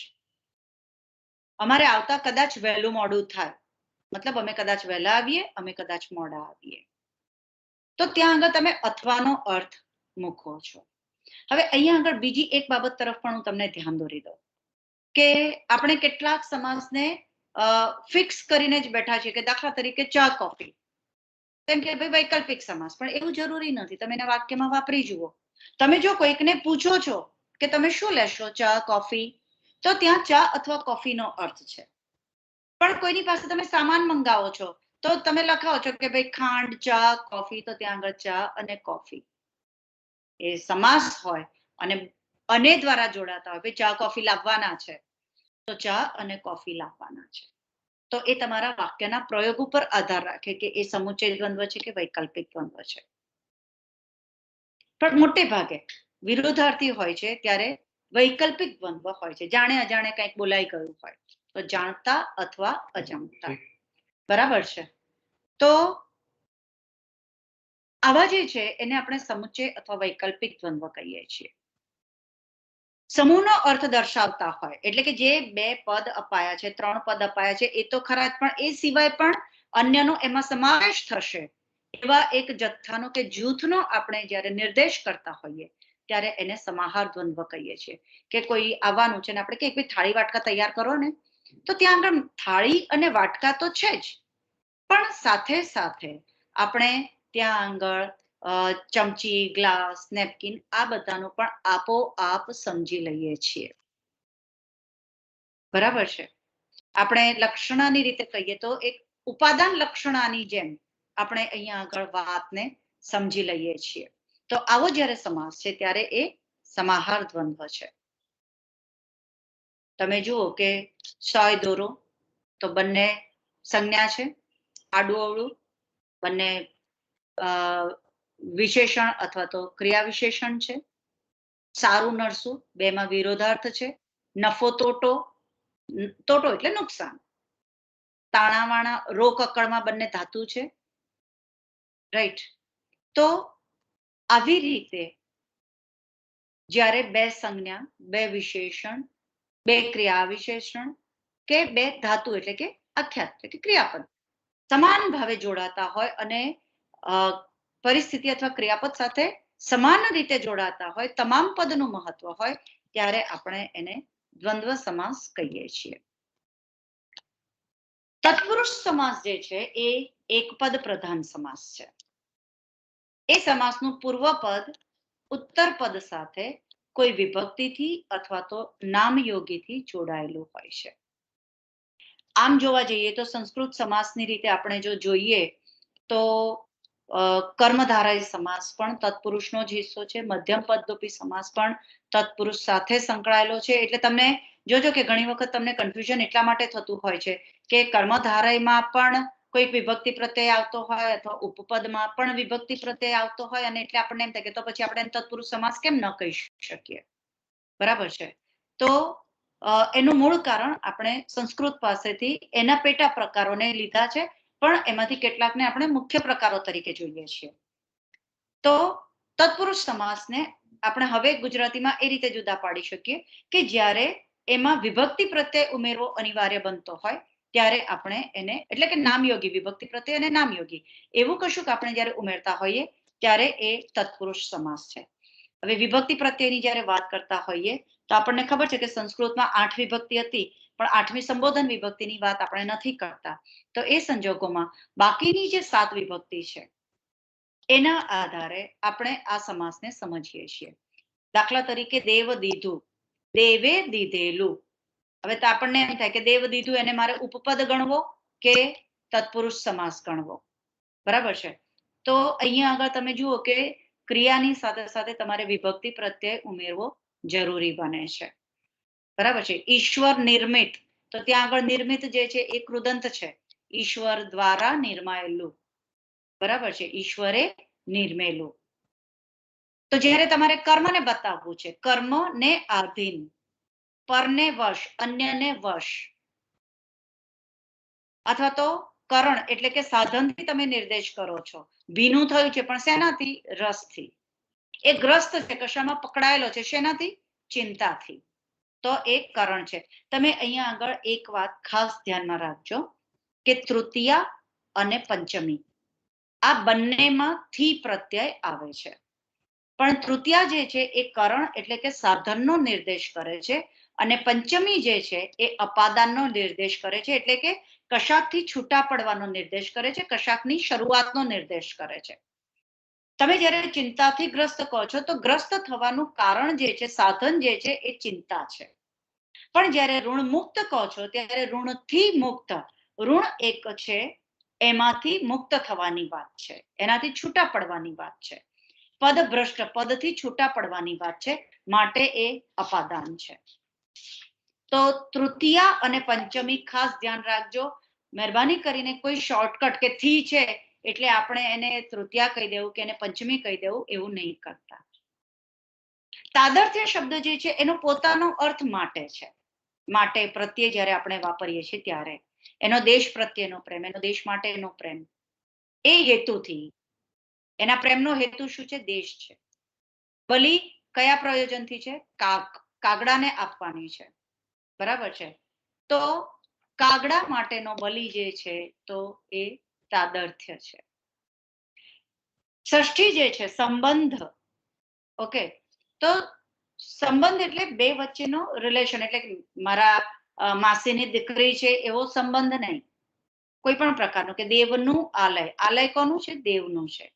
અમારે આવતા કદાચ વહેલું મોડું થાય, મતલબ અમે કદાચ વહેલા આવીએ, અમે કદાચ મોડા આવીએ, તો ત્યાં આગળ તમે અથવાનો અર્થ મૂકો છો. હવે અહીંયા આગળ બીજી એક બાબત તરફ પણ હું તમને ધ્યાન દોરી દઉં કે આપણે કેટલાક સમાસને ફિક્સ કરીને જ બેઠા છીએ કે દાખલા તરીકે ચા કોફી, કેમ કે ભાઈ વૈકલ્પિક સમાસ, પણ એવું જરૂરી નથી. તમે એના વાક્યમાં વાપરી જુઓ. તમે જો કોઈકને પૂછો છો કે તમે શું લેશો, ચા કોફી, તો ત્યાં ચા અથવા કોફીનો અર્થ છે. પણ કોઈની પાસે તમે સામાન મંગાવો છો તો તમે લખાવો છો કે ભાઈ ખાંડ, ચા, કોફી, તો ત્યાં આગળ ચા અને કોફી એ સમાસ હોય અને દ્વારા જોડાતા હોય, ભાઈ ચા કોફી લાવવાના છે તો ચા અને કોફી લાવવાના છે. તો એ તમારા વાક્યના પ્રયોગ ઉપર આધાર રાખે કે એ સમુચ્ચય દ્વંદ્વ છે કે વૈકલ્પિક દ્વંદ્વ છે. પણ મોટે ભાગે વિરોધાર્થી હોય છે ત્યારે વૈકલ્પિક દ્વંદ્વ હોય છે. જાણે અજાણે કંઈક બોલાઈ ગયું હોય તો જાણતા અથવા અજાણતા, બરાબર છે. તો આવા જે છે એને આપણે સમુચ્ચય અથવા વૈકલ્પિક દ્વંદ્વ કહીએ છીએ. સમૂહનો અર્થ દર્શાવતા હોય, એટલે કે જે 2 પદ અપાયા છે, 3 પદ અપાયા છે, એ તો ખરા જ, પણ એ સિવાય પણ અન્યનો એમાં સમાવેશ થશે એવા એક જથ્થાનો કે જૂથનો આપણે જ્યારે નિર્દેશ કરતા હોઈએ ત્યારે એને સમાહાર દ્વંદ્વ કહીએ છીએ. કે કોઈ આવવાનું છે ને આપણે કે થાળી વાટકા તૈયાર કરો ને, તો ત્યાં આગળ થાળી અને વાટકા તો છે જ, પણ સાથે સાથે આપણે ત્યાં આગળ ચમચી, ગ્લાસ, નેપકિન આ બધાનો પણ આપોઆપ સમજી લઈએ છીએ, બરાબર છે. આપણે લક્ષણાની રીતે કહીએ તો એક ઉપાદાન લક્ષણાની જેમ આપણે અહીંયા આગળ વાતને સમજી લઈએ છીએ. તો આવો જ્યારે સમાસ છે ત્યારે એ સમાહાર દ્વંદ્વ છે. તમે જુઓ કે સોય દોરો, તો બંને સંજ્ઞા છે, આડું અવળું બંને વિશેષણ અથવા તો ક્રિયા વિશેષણ છે. સારું નરસું બેમાં વિરોધાર્થ છે. નફો તોટો, તોટો એટલે નુકસાન. તાણાવાણા રો કકડમાં બંને ધાતુ છે, રાઈટ. તો આવી રીતે જ્યારે 2 સંજ્ઞા, 2 વિશેષણ, 2 ક્રિયા વિશેષણ કે 2 ધાતુ એટલે કે આખ્યાત એટલે કે ક્રિયાપદ સમાન ભાવે જોડાતા હોય અને પરિસ્થિતિ અથવા ક્રિયાપદ સાથે સમાન રીતે જોડાતા હોય, તમામ પદનું મહત્વ હોય, ત્યારે આપણે એને દ્વંદ્વ સમાસ કહીએ છીએ. તત્પુરુષ સમાસ જે છે એ એકપદ પ્રધાન સમાસ છે. એ સમાસનું પૂર્વ પદ ઉત્તર પદ સાથે કોઈ વિભક્તિથી અથવા તો નામયોગીથી જોડાયેલું હોય છે. આમ જોવા જઈએ તો સંસ્કૃત સમાસની રીતે આપણે જો જોઈએ તો કર્મધારય સમાસ પણ તત્પુરુષનો જ હિસ્સો છે. મધ્યમ પદલોપી સમાસ પણ તત્પુરુષ સાથે સંકળાયેલો છે. એટલે તમને જોજો કે ઘણી વખત તમને કન્ફ્યુઝન એટલા માટે થતું હોય છે કે કર્મધારયમાં પણ કોઈક વિભક્તિ પ્રત્યય આવતો હોય અથવા ઉપપદમાં પણ વિભક્તિ પ્રત્યય આવતો હોય, અને એટલે આપણને એમ થાય કે તો પછી આપણે તત્પુરુષ સમાસ કેમ ન કહી શકીએ, બરાબર છે. તો એનું મૂળ કારણ આપણે સંસ્કૃત પાસેથી એના પેટા પ્રકારોને લીધા છે, પણ એમાંથી કેટલાકને આપણે મુખ્ય પ્રકારો તરીકે જોઈએ છીએ. તો તત્પુરુષ સમાસને આપણે હવે ગુજરાતીમાં એ રીતે જુદા પાડી શકીએ કે જ્યારે એમાં વિભક્તિ પ્રત્યય ઉમેરવો અનિવાર્ય બનતો હોય ત્યારે આપણે એને, એટલે કે નામયોગી વિભક્તિ પ્રત્યય અને નામયોગી એવું કશુંક આપણે જ્યારે ઉમેરતા હોઈએ ત્યારે એ તત્પુરુષ સમાસ છે. હવે વિભક્તિ પ્રત્યેની જ્યારે વાત કરતા હોઈએ તો આપણને ખબર છે કે સંસ્કૃતમાં 8 વિભક્તિ હતી, પણ 8મી સંબોધન વિભક્તિની વાત આપણે નથી કરતા. તો એ સંજોગોમાં બાકીની જે 7 વિભક્તિ છે એના આધારે આપણે આ સમાસને સમજીએ છીએ. દાખલા તરીકે દેવ દીધું, દેવે દીધેલું. હવે તો આપણને એમ થાય કે દેવ દીધું એને મારે ઉપપદ ગણવો કે તત્પુરુષ સમાસ ગણવો, બરાબર છે. તો અહીંયા આગળ તમે જુઓ કે ક્રિયાની સાથે સાથે તમારે વિભક્તિ પ્રત્યય ઉમેરવો જરૂરી બને છે, બરાબર છે. ઈશ્વર નિર્મિત, તો ત્યાં આગળ નિર્મિત જે છે એ કૃદંત છે, ઈશ્વર દ્વારા નિર્માયેલું, બરાબર છે, ઈશ્વરે નિર્મેલું. તો જ્યારે તમારે કર્મને બતાવવું છે, કર્મને આધીન, પરને વશ, અન્યને વશ, અથવા તો કરણ એટલે કે સાધનથી તમે નિર્દેશ કરો છો. ભીનું થયું છે પણ શેનાથી? રસથી. એ ગ્રસ્ત છે, કશામાં પકડાયેલો છે, શેનાથી? ચિંતાથી. તો એ કરણ છે. તમે અહીંયા આગળ એક વાત ખાસ ધ્યાનમાં રાખજો કે તૃતીયા અને પંચમી આ બંનેમાં થી પ્રત્યય આવે છે, પણ તૃતીયા જે છે એ કરણ એટલે કે સાધનનો નિર્દેશ કરે છે, અને પંચમી જે છે એ અપાદાનનો નિર્દેશ કરે છે, એટલે કે કશાકથી છૂટા પડવાનો નિર્દેશ કરે છે, કશાકની શરૂઆતનો નિર્દેશ કરે છે. તમે જ્યારે ચિંતાથી ગ્રસ્ત કહો છો તો ગ્રસ્ત થવાનું કારણ જે છે, સાધન જે છે એ ચિંતા છે. પણ જ્યારે ઋણ મુક્ત કહો છો ત્યારે ઋણથી મુક્ત, ઋણ એક છે એમાંથી મુક્ત થવાની વાત છે, એનાથી છૂટા પડવાની વાત છે. પદભ્રષ્ટ, પદથી છૂટા પડવાની વાત છે, માટે એ અપાદાન છે. તો તૃતીયા અને પંચમી ખાસ ધ્યાન રાખજો. મહેરબાની કરીને કોઈ શોર્ટકટ કે થી છે એટલે આપણે એને તૃતીયા કહી દેવું કે એને પંચમી કહી દેવું એવું નહીં કરતા. તાદર્થ્ય શબ્દ જે છે એનો પોતાનો અર્થ માટે છે. માટે પ્રત્યે જ્યારે આપણે વાપરીએ છીએ ત્યારે એનો દેશ પ્રત્યેનો પ્રેમ, એનો દેશ માટેનો પ્રેમ, એ હેતુથી. એના પ્રેમનો હેતુ શું છે? દેશ છે. બલિ કયા પ્રયોજનથી છે? કાગડાને આપવાની છે, બરાબર છે. તો કાગડા માટેનો બલિ જે છે તો એ તાદર્થ્ય છે. ષષ્ઠી જે છે સંબંધ, ઓકે. તો સંબંધ એટલે બે વચ્ચેનો રિલેશન, એટલે મારા માસીની દીકરી છે એવો સંબંધ નહીં, કોઈ પણ પ્રકારનો, કે દેવનું આલય. આલય કોનું છે? દેવનું છે.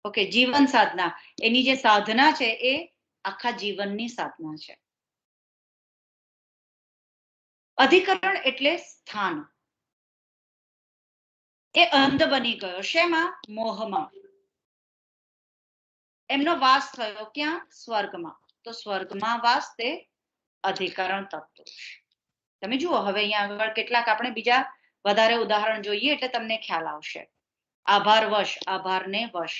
ઓકે. જીવન સાધના, એની જે સાધના છે એ આખા જીવનની સાધના છે. અધિકરણ એટલે સ્થાન. એ અંધ બની ગયો, શેમાં? મોહમાં. એમનો વાસ થયો ક્યાં? સ્વર્ગમાં. તો સ્વર્ગમાં વાસ તે અધિકરણ તત્પુરુષ. તમે જુઓ હવે અહીંયા આગળ કેટલાક આપણે બીજા વધારે ઉદાહરણ જોઈએ એટલે તમને ખ્યાલ આવશે. આભાર વશ, આભારને વશ.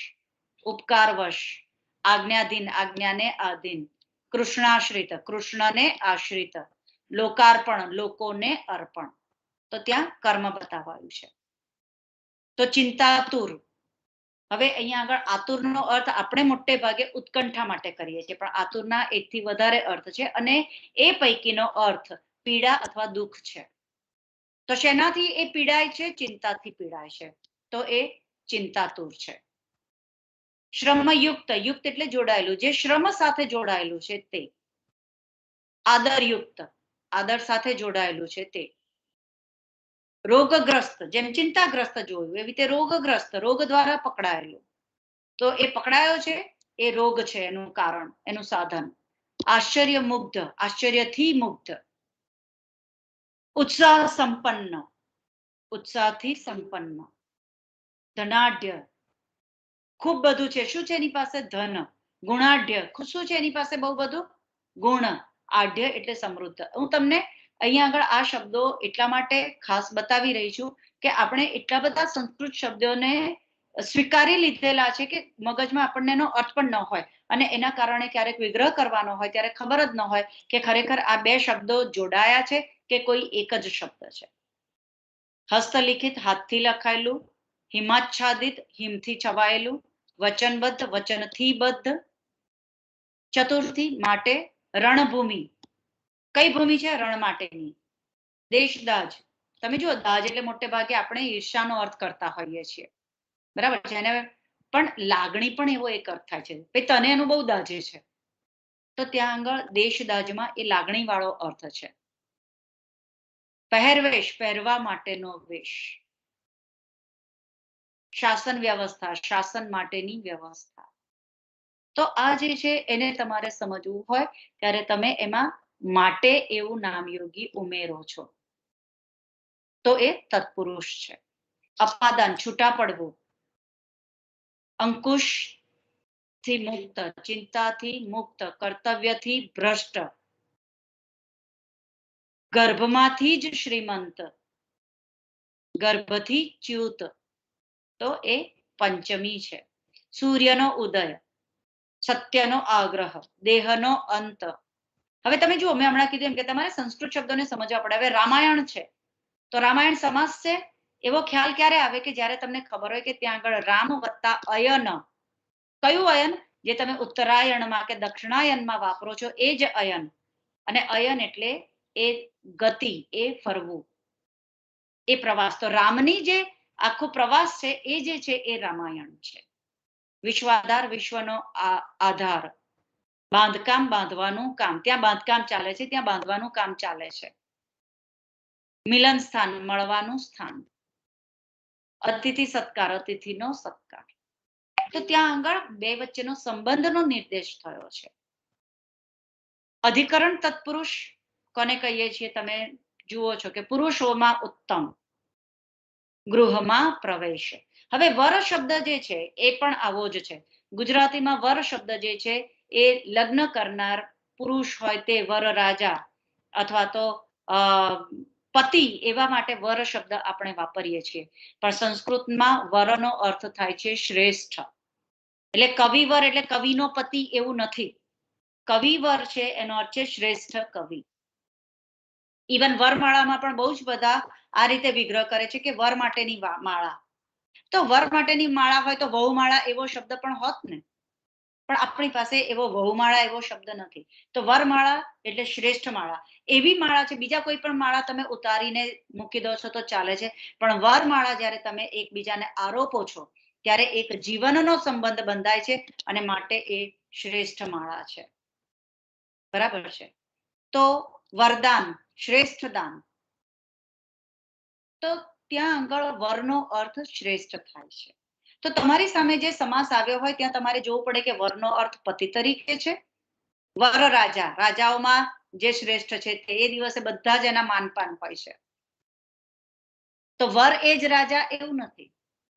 ઉપકાર વશ, આજ્ઞાધીન, આજ્ઞાને આધીન. કૃષ્ણાશ્રિત, કૃષ્ણને આશ્રિત. લોકાર્પણ, લોકોને અર્પણ. તો ત્યાં કર્મ બતાવાયું છે. તો ચિંતાતુર, હવે અહીંયા આગળ આતુરનો અર્થ આપણે મોટે ભાગે ઉત્કંઠા માટે કરીએ છીએ, પણ આતુરના એકથી વધારે અર્થ છે, અને એ પૈકીનો અર્થ પીડા અથવા દુઃખ છે. તો શેનાથી એ પીડાય છે? ચિંતાથી પીડાય છે, તો એ ચિંતાતુર છે. શ્રમયુક્ત, યુક્ત એટલે જોડાયેલું, જે શ્રમ સાથે જોડાયેલું છે તે. આદરયુક્ત, આદર સાથે જોડાયેલું છે તે. રોગગ્રસ્ત, જેમ ચિંતાગ્રસ્ત જોયું એવી રીતે રોગગ્રસ્ત, રોગ દ્વારા પકડાયેલું. તો એ પકડાયો છે એ રોગ છે, એનું કારણ, એનું સાધન. આશ્ચર્ય મુગ્ધ, આશ્ચર્યથી મુગ્ધ. ઉત્સાહ સંપન્ન, ઉત્સાહથી સંપન્ન. ધનાઢ્ય, ખૂબ બધું છે, શું છે એની પાસે? ધન. ગુણાઢ્ય, શું છે એની પાસે? બહુ બધું ગુણ. આઢ્ય એટલે સમૃદ્ધ. હું તમને અહીંયા આગળ આ શબ્દો એટલા માટે ખાસ બતાવી રહી છું કે આપણે એટલા બધા સંસ્કૃત શબ્દોને સ્વીકારી લીધેલા છે કે મગજમાં આપણને એનો અર્થ પણ ન હોય, અને એના કારણે ક્યારેક વિગ્રહ કરવાનો હોય ત્યારે ખબર જ ન હોય કે ખરેખર આ બે શબ્દો જોડાયા છે કે કોઈ એક જ શબ્દ છે. હસ્તલિખિત હાથથી લખાયેલું, હિમાચ્છાદિત હિમથી છવાયેલું, વચનબદ્ધ વચનથી બદ્ધ. ચતુર્થી માટે રણભૂમિ. કઈ ભૂમિ છે? રણ માટેની. દેશદાજ. તમે જુઓ, દાજ એટલે મોટે ભાગે આપણે ઈર્ષાનો અર્થ કરતા હોઈએ છીએ, બરાબર છે. એને પણ લાગણી પણ એવો એક અર્થ થાય છે, ભાઈ તને એનું બહુ દાજે છે, તો ત્યાં આગળ દેશદાજમાં એ લાગણી વાળો અર્થ છે. પહેરવેશ, પહેરવા માટેનો વેશ. શાસન વ્યવસ્થા, શાસન માટેની વ્યવસ્થા. તો આ જે છે એને તમારે સમજવું હોય ત્યારે તમે એમાં માટે એવું નામયોગી ઉમેરો છો, તો એ તત્પુરુષ છે. અપાદાન, છૂટા પડવું. અંકુશ થી મુક્ત, ચિંતાથી મુક્ત, કર્તવ્યથી ભ્રષ્ટ. ગર્ભમાંથી જ શ્રીમંત, ગર્ભથી ચ્યુત, તો એ પંચમી છે. સૂર્યનો ઉદય, સત્યનો આગ્રહ, દેહનો અંત. હવે તમે જુઓ, મેં હમણાં કીધું એમ કે તમારે સંસ્કૃત શબ્દોને સમજવા પડે. હવે રામાયણ છે તો રામાયણ સમાસ છે, એવો ખ્યાલ ક્યારે આવે કે જ્યારે તમને ખબર હોય કે ત્યાં આગળ રામ વત્તા અયન. કયું અયન? જે તમે ઉત્તરાયણમાં કે દક્ષિણાયનમાં વાપરો છો એ જ અયન. અને અયન એટલે એ ગતિ, એ ફરવું, એ પ્રવાસ. તો રામની જે આખો પ્રવાસ છે એ જે છે એ રામાયણ છે. વિશ્વાધાર, વિશ્વનો આધાર. બાંધકામ, બાંધવાનું કામ. ત્યાં બાંધકામ ચાલે છે, ત્યાં બાંધવાનું કામ ચાલે છે. મિલન સ્થાન, મળવાનું સ્થાન. અતિથિ સત્કાર, અતિથિનો સત્કાર. તો ત્યાં આગળ બે વચ્ચેનો સંબંધનો નિર્દેશ થયો છે. અધિકરણ તત્પુરુષ કોને કહીએ છીએ? તમે જુઓ છો કે પુરુષોમાં ઉત્તમ, ગૃહમાં પ્રવેશ. હવે વર શબ્દ જે છે એ પણ આવો જ છે. ગુજરાતીમાં વર શબ્દ જે છે એ લગ્ન કરનાર પુરુષ હોય તે વર રાજા અથવા તો પતિ, એવા માટે વર શબ્દ આપણે વાપરીએ છીએ. પણ સંસ્કૃતમાં વરનો અર્થ થાય છે શ્રેષ્ઠ. એટલે કવિવર એટલે કવિનો પતિ એવું નથી. કવિવર છે એનો અર્થ છે શ્રેષ્ઠ કવિ. ઇવન વરમાળામાં પણ બહુ જ બધા આ રીતે વિગ્રહ કરે છે કે વર માટેની માળા. તો વર માટેની માળા હોય તો વહુમાળા એવો શબ્દ પણ હોત ને, પણ આપણી પાસે એવો વહુમાળા એવો શબ્દ નથી. તો વરમાળા એટલે શ્રેષ્ઠ માળા. એવી માળા છે, બીજા કોઈ પણ માળા તમે ઉતારીને મૂકી દો છો તો ચાલે છે, પણ વરમાળા જ્યારે તમે એકબીજાને આરોપો છો ત્યારે એક જીવનનો સંબંધ બંધાય છે અને માટે એ શ્રેષ્ઠ માળા છે. બરાબર છે. તો વરદાન, શ્રેષ્ઠ દાન. તો ત્યાં આગળ વરનો અર્થ શ્રેષ્ઠ થાય છે. તો તમારી સામે જે સમાસ આવ્યો હોય ત્યાં તમારે જોવું પડે કે વરનો અર્થ પતિ તરીકે છે. વર રાજા, રાજાઓમાં જે શ્રેષ્ઠ છે તે એ દિવસે બધા જ એના માનપાન હોય છે. તો વર એ જ રાજા એવું નથી,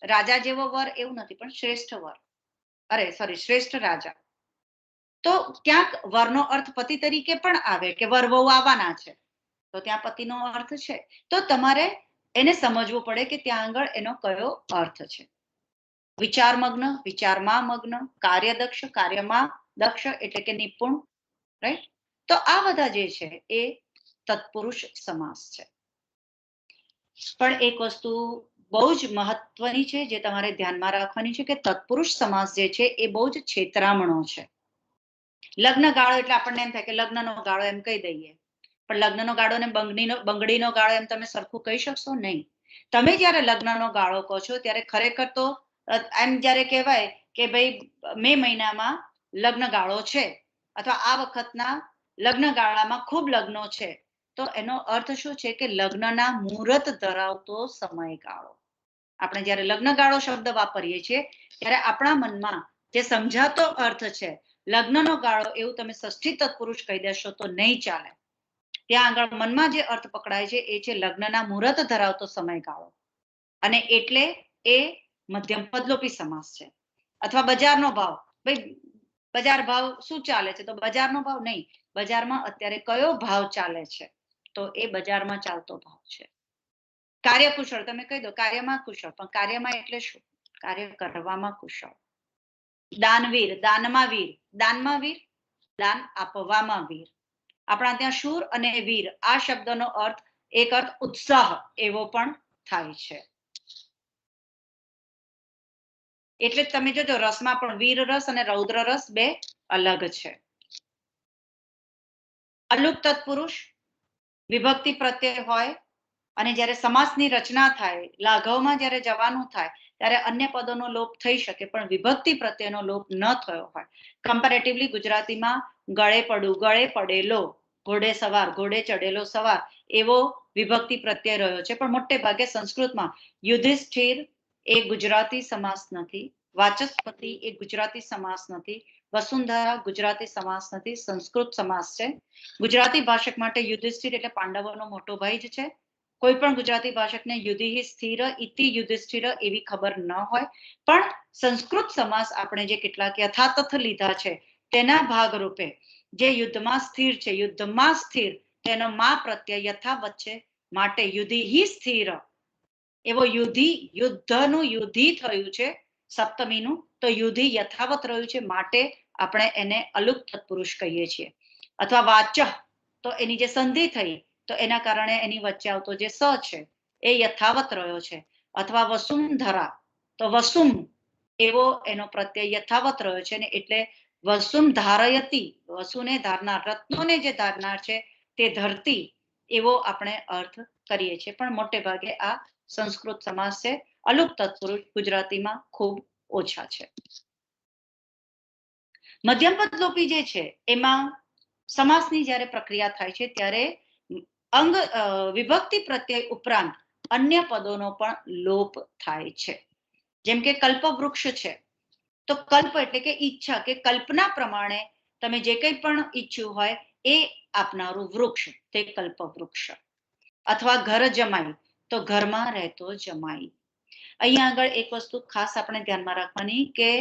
રાજા જેવો વર એવું નથી, પણ શ્રેષ્ઠ વર, અરે સોરી, શ્રેષ્ઠ રાજા. તો ક્યાંક વરનો અર્થ પતિ તરીકે પણ આવે કે વર વહુ આવવાના છે, તો ત્યાં પતિનો અર્થ છે. તો તમારે એને સમજવું પડે કે ત્યાં આગળ એનો કયો અર્થ છે. વિચાર મગ્ન, વિચારમાં મગ્ન. કાર્યદક્ષ, કાર્યમાં દક્ષ એટલે કે નિપુણ. રાઈટ. તો આ બધા જે છે એ તત્પુરુષ સમાસ છે. પણ એક વસ્તુ બહુ જ મહત્વની છે જે તમારે ધ્યાનમાં રાખવાની છે કે તત્પુરુષ સમાસ જે છે એ બહુ જ છેતરામણો છે. લગ્ન ગાળો એટલે આપણને એમ થાય કે લગ્નનો ગાળો એમ કહી દઈએ, પણ લગ્નનો ગાળો ને બંગડીનો ગાળો એમ તમે સરખું કહી શકશો નહીં. તમે જ્યારે લગ્નનો ગાળો કહો છો ત્યારે ખરેખર તો એમ જ્યારે કહેવાય કે ભાઈ મે મહિનામાં લગ્ન ગાળો છે અથવા આ વખતના લગ્ન ગાળામાં ખૂબ લગ્નો છે, તો એનો અર્થ શું છે કે લગ્નના મુહૂર્ત ધરાવતો સમયગાળો. આપણે જ્યારે લગ્ન ગાળો શબ્દ વાપરીએ છીએ ત્યારે આપણા મનમાં જે સમજાતો અર્થ છે લગ્નનો ગાળો, એવું તમે ષષ્ઠી તત્પુરુષ કહી દેશો તો નહીં ચાલે. ત્યાં આગળ મનમાં જે અર્થ પકડાય છે એ છે લગ્નના મુહૂર્ત ધરાવતો સમયગાળો, અને એટલે એ મધ્યમ પદલોપી સમાસ છે. અથવા બજારનો ભાવ, ભાઈ બજાર ભાવ શું ચાલે છે, તો બજારનો ભાવ નહીં, બજારમાં અત્યારે કયો ભાવ ચાલે છે, તો એ બજારમાં ચાલતો ભાવ છે. કાર્યકુશળ, તમે કહી દો કાર્યમાં કુશળ, પણ કાર્યમાં એટલે શું? કાર્ય કરવામાં કુશળ. દાનવીર, દાનમાં વીર, દાનમાં વીર, દાન આપવામાં વીર. આપણા ત્યાં શૂર અને વીર આ શબ્દનો અર્થ એક અર્થ ઉત્સાહ એવો પણ થાય છે. એટલે તમે જોજો રસમાં પણ વીર રસ અને રૌદ્ર રસ બે અલગ છે. અલુપ્ત તત્પુરુષ વિભક્તિ પ્રત્યય હોય અને જ્યારે સમાસની રચના થાય, લાઘવમાં જ્યારે જવાનું થાય ત્યારે અન્ય પદોનો લોપ થઈ શકે પણ વિભક્તિ પ્રત્યેનો લોપ ન થયો હોય. કમ્પેરેટિવલી ગુજરાતીમાં ગળે પડું, ગળે પડેલો, ઘોડે સવાર, ઘોડે ચડેલો સવાર એવો વિભક્તિ પ્રત્યય રહ્યો છે. પણ મોટે ભાગે સંસ્કૃતમાં યુધિષ્ઠિર એ ગુજરાતી સમાસ નથી, વાચસ્પતિ એ ગુજરાતી સમાસ નથી, વસુંધરા ગુજરાતી સમાસ નથી, સંસ્કૃત સમાસ છે. ગુજરાતી ભાષક માટે યુધિષ્ઠિર એટલે પાંડવોનો મોટો ભાઈ જ છે. કોઈ પણ ગુજરાતી ભાષકને યુધિ સ્થિર ઇતિ યુધિષ્ઠિર એવી ખબર ન હોય, પણ સંસ્કૃત સમાસ આપણે જે કેટલાક યથાતથ લીધા છે તેના ભાગરૂપે જે યુદ્ધમાં સ્થિર છે, યુદ્ધમાં સ્થિર તેનો મા પ્રત્યય યથાવત છે, માટે યુધિ સ્થિર એવો યુધિ, યુદ્ધનું યુધિ થયું છે સપ્તમીનું, તો યુધિ યથાવત રહ્યું છે માટે આપણે એને અલુપ્ત તત્પુરુષ કહીએ છીએ. અથવા વાચ તો એની જે સંધિ થઈ તો એના કારણે એની વચ્ચે આવતો જે સ છે એ યથાવત રહ્યો છે. અથવા વસુંધરા તો વસુમ એવો એનો પ્રત્યય યથાવત રહ્યો છે ને એટલે વસુમ ધારયતી, વસુને ધારનાર, રત્નોને જે ધારનાર છે તે ધરતી એવો આપણે અર્થ કરીએ છીએ. પણ મોટે ભાગે આ સંસ્કૃત સમાસ છે. અલુપ્ત તત્પુરુષ ગુજરાતીમાં ખૂબ ઓછા છે. મધ્યમપદ લોપી જે છે એમાં સમાસની જ્યારે પ્રક્રિયા થાય છે ત્યારે અંગ વિભક્તિ પ્રત્યય ઉપરાંત અન્ય પદોનો પણ લોપ થાય છે. જેમ કે કલ્પવૃક્ષ છે તો કલ્પ એટલે કે ઈચ્છા કે કલ્પના પ્રમાણે તમે જે કંઈ પણ ઈચ્છ્યું હોય એ આપનારું વૃક્ષ તે કલ્પવૃક્ષ. અથવા ઘર જમાઈ તો ઘરમાં રહેતો જમાઈ. અહીંયા આગળ એક વસ્તુ ખાસ આપણે ધ્યાનમાં રાખવાની કે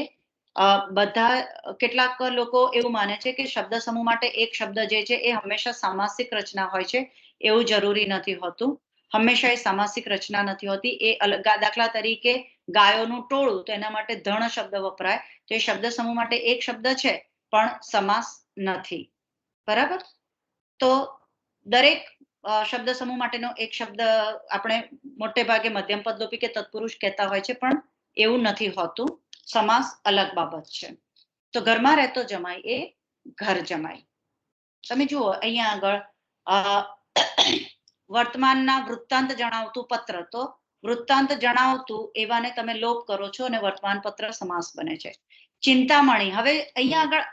બધા કેટલાક લોકો એવું માને છે કે શબ્દ સમૂહ માટે એક શબ્દ જે છે એ હંમેશા સામાસિક રચના હોય છે, એવું જરૂરી નથી હોતું. હંમેશા એ સામાસિક રચના નથી હોતી. એ દાખલા તરીકે ગાયોનું ટોળું તો એના માટે ધણ શબ્દ વપરાય, તો એ શબ્દ સમૂહ માટે એક શબ્દ છે પણ સમાસ નથી. બરાબર? તો દરેક શબ્દ સમૂહ માટેનો એક શબ્દ આપણે મોટે ભાગે મધ્યમ પદ લોપી કે તત્પુરુષ કહેતા હોય છે, પણ એવું નથી હોતું. સમાસ અલગ બાબત છે. તો ઘરમાં રહેતો જમાઈ એ ઘર જમાઈ. તમે જુઓ અહીંયા આગળ વર્તમાનના વૃત્તાંત જણાવતું પત્ર, તો વૃત્તાંત જણાવતું એવાને તમે લોપ કરો છો અને વર્તમાન પત્ર સમાસ બને છે. ચિંતામણી, હવે અહીંયા આગળ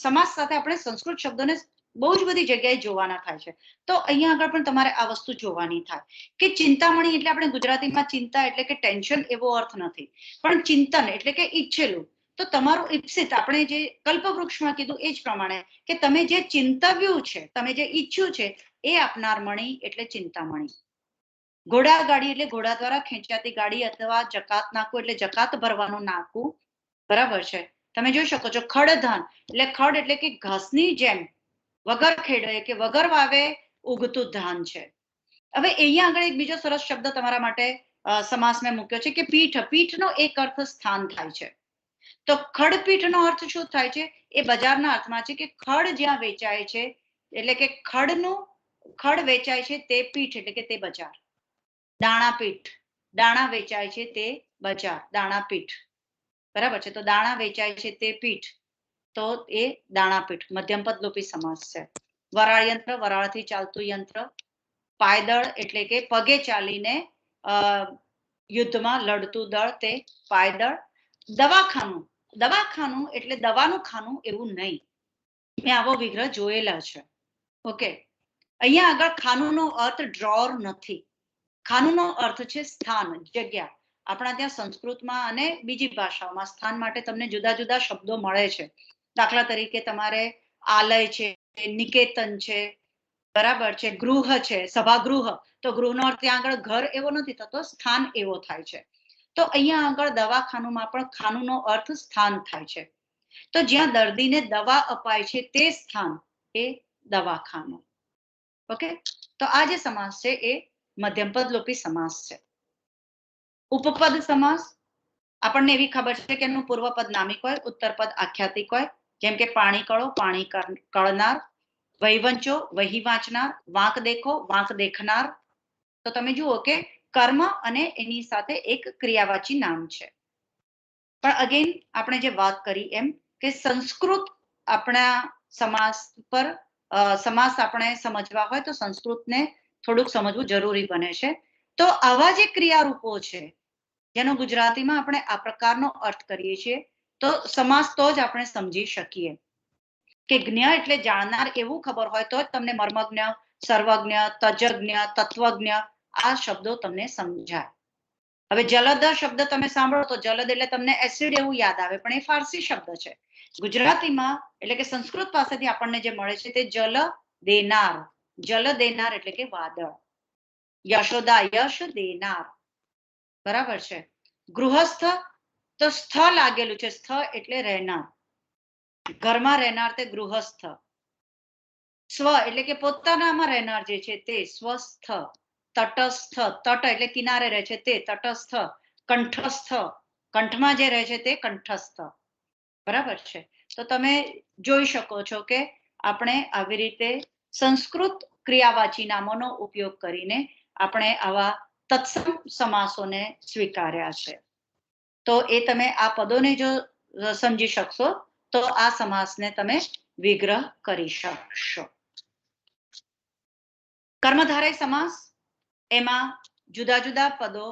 સમાસ સાથે આપણે સંસ્કૃત શબ્દોને બહુ જ બધી જગ્યાએ જોવાના થાય છે. તો અહીંયા આગળ પણ તમારે આ વસ્તુ જોવાની થાય કે ચિંતામણી એટલે આપણે ગુજરાતીમાં ચિંતા એટલે કે ટેન્શન એવો અર્થ નથી, પણ ચિંતન એટલે કે ઈચ્છેલું. તો તમારું ઈપ્સિત આપણે જે કલ્પવૃક્ષમાં કીધું એ જ પ્રમાણે કે તમે જે ચિંતવ્યું છે, તમે જે ઈચ્છ્યું છે એ આપનાર મણી એટલે ચિંતામણી. ઘોડા ગાડી એટલે ઘોડા દ્વારા ખેંચાતી ગાડી અથવા જકાત નાકું એટલે જકાત ભરવાનું નાકું. બરાબર છે? તમે જોઈ શકો છો ખડધાન એટલે ખડ એટલે કે ઘાસની જેમ વગર ખેડે કે વગર વાવે ઉગતું ધાન છે. હવે અહીંયા આગળ એક બીજો સરસ શબ્દ તમારા માટે સમાસ મેં મૂક્યો છે કે પીઠ. પીઠનો એક અર્થ સ્થાન થાય છે. તો ખડપીઠનો અર્થ શું થાય છે? એ બજારના અર્થમાં છે કે ખડ જ્યાં વેચાય છે એટલે કે ખડ વેચાય છે તે પીઠ એટલે કે તે બજાર. દાણાપીઠ, દાણા વેચાય છે તે બજાર, દાણાપીઠ. બરાબર છે? તો દાણા વેચાય છે તે પીઠ, તો એ દાણાપીઠ મધ્યમપદ લોપી સમાસ છે. વરાળ યંત્ર, વરાળથી ચાલતું યંત્ર. પાયદળ એટલે કે પગે ચાલીને યુદ્ધમાં લડતું દળ, તે પાયદળ. દવાખાનું, દવાખાનું એટલે દવાનું ખાનું એવું નહીં. મેં આવો વિગ્રહ જોયેલા છે. ઓકે, અહીંયા આગળ ખાનુંનો અર્થ ડ્રોર નથી. ખાનુંનો અર્થ છે સ્થાન, જગ્યા. આપણા ત્યાં સંસ્કૃતમાં અને બીજી ભાષાઓમાં સ્થાન માટે તમને જુદા જુદા શબ્દો મળે છે. દાખલા તરીકે તમારે આલય છે, નિકેતન છે, બરાબર છે, ગૃહ છે, સભાગૃહ. તો ગૃહનો અર્થ ત્યાં આગળ ઘર એવો નથી થતો, સ્થાન એવો થાય છે. તો અહીંયા આગળ દવાખાનુંમાં પણ ખાનુંનો અર્થ સ્થાન થાય છે. તો જ્યાં દર્દીને દવા અપાય છે તે સ્થાન એ દવાખાનું. ઓકે, તો આ જે સમાસ છે એ મધ્યમપદ લોપી સમાસ છે. ઉપપદ સમાસ આપણને એવી ખબર છે કે એનું પૂર્વપદ નામિક હોય, ઉત્તરપદ આખ્યાતિક હોય, જેમ કે પાણી કળો, પાણી કળનાર, વહીવંચો, વહી વાંચનાર, વાંક દેખો, વાંક દેખનાર. તો તમે જુઓ કે કર્મ અને એની સાથે એક ક્રિયાવાચી નામ છે. પણ અગેન આપણે જે વાત કરી એમ કે સંસ્કૃત આપણા સમાસ પર સમાસ આપણે સમજવા હોય તો સંસ્કૃતને થોડુંક સમજવું જરૂરી બને છે. તો આવા જે ક્રિયારૂપો છે જેનો ગુજરાતીમાં આપણે આ પ્રકારનો અર્થ કરીએ છીએ, તો સમાસ તો જ આપણે સમજી શકીએ કે જ્ઞ એટલે જાણનાર એવું ખબર હોય તો જ તમને મર્મજ્ઞ, સર્વજ્ઞ, તજજ્ઞ, તત્વજ્ઞ આ શબ્દો તમને સમજાય. હવે જલદ શબ્દ તમે સાંભળો તો જલદ એટલે તમને એસિડ એવું યાદ આવે, પણ એ ફારસી શબ્દ છે. ગુજરાતીમાં એટલે કે સંસ્કૃત પાસેથી આપણને જે મળે છે તે જલ દેનાર. જલ દેનાર એટલે કે વાદળ. યશોદા યશ દેનાર. બરાબર છે. ગૃહસ્થ તો સ્થ લાગેલું છે, સ્થ એટલે રહેનાર, ઘરમાં રહેનાર તે ગૃહસ્થ. સ્વ એટલે કે પોતાનામાં રહેનાર જે છે તે સ્વસ્થ. તટસ્થ, તટ એટલે કિનારે રહે છે તે તટસ્થ. કંઠસ્થ, કંઠમાં જે રહે છે તે કંઠસ્થ. બરાબર છે. તો તમે જોઈ શકો છો કે આપણે આવી રીતે સંસ્કૃત ક્રિયાવાચી નામોનો ઉપયોગ કરીને આપણે આવા તત્સમ સમાસોને સ્વીકાર્યા છે. તો એ તમે આ પદોને જો સમજી શકશો તો આ સમાસને તમે વિગ્રહ કરી શકશો. કર્મધારય સમાસ એમાં જુદા જુદા પદો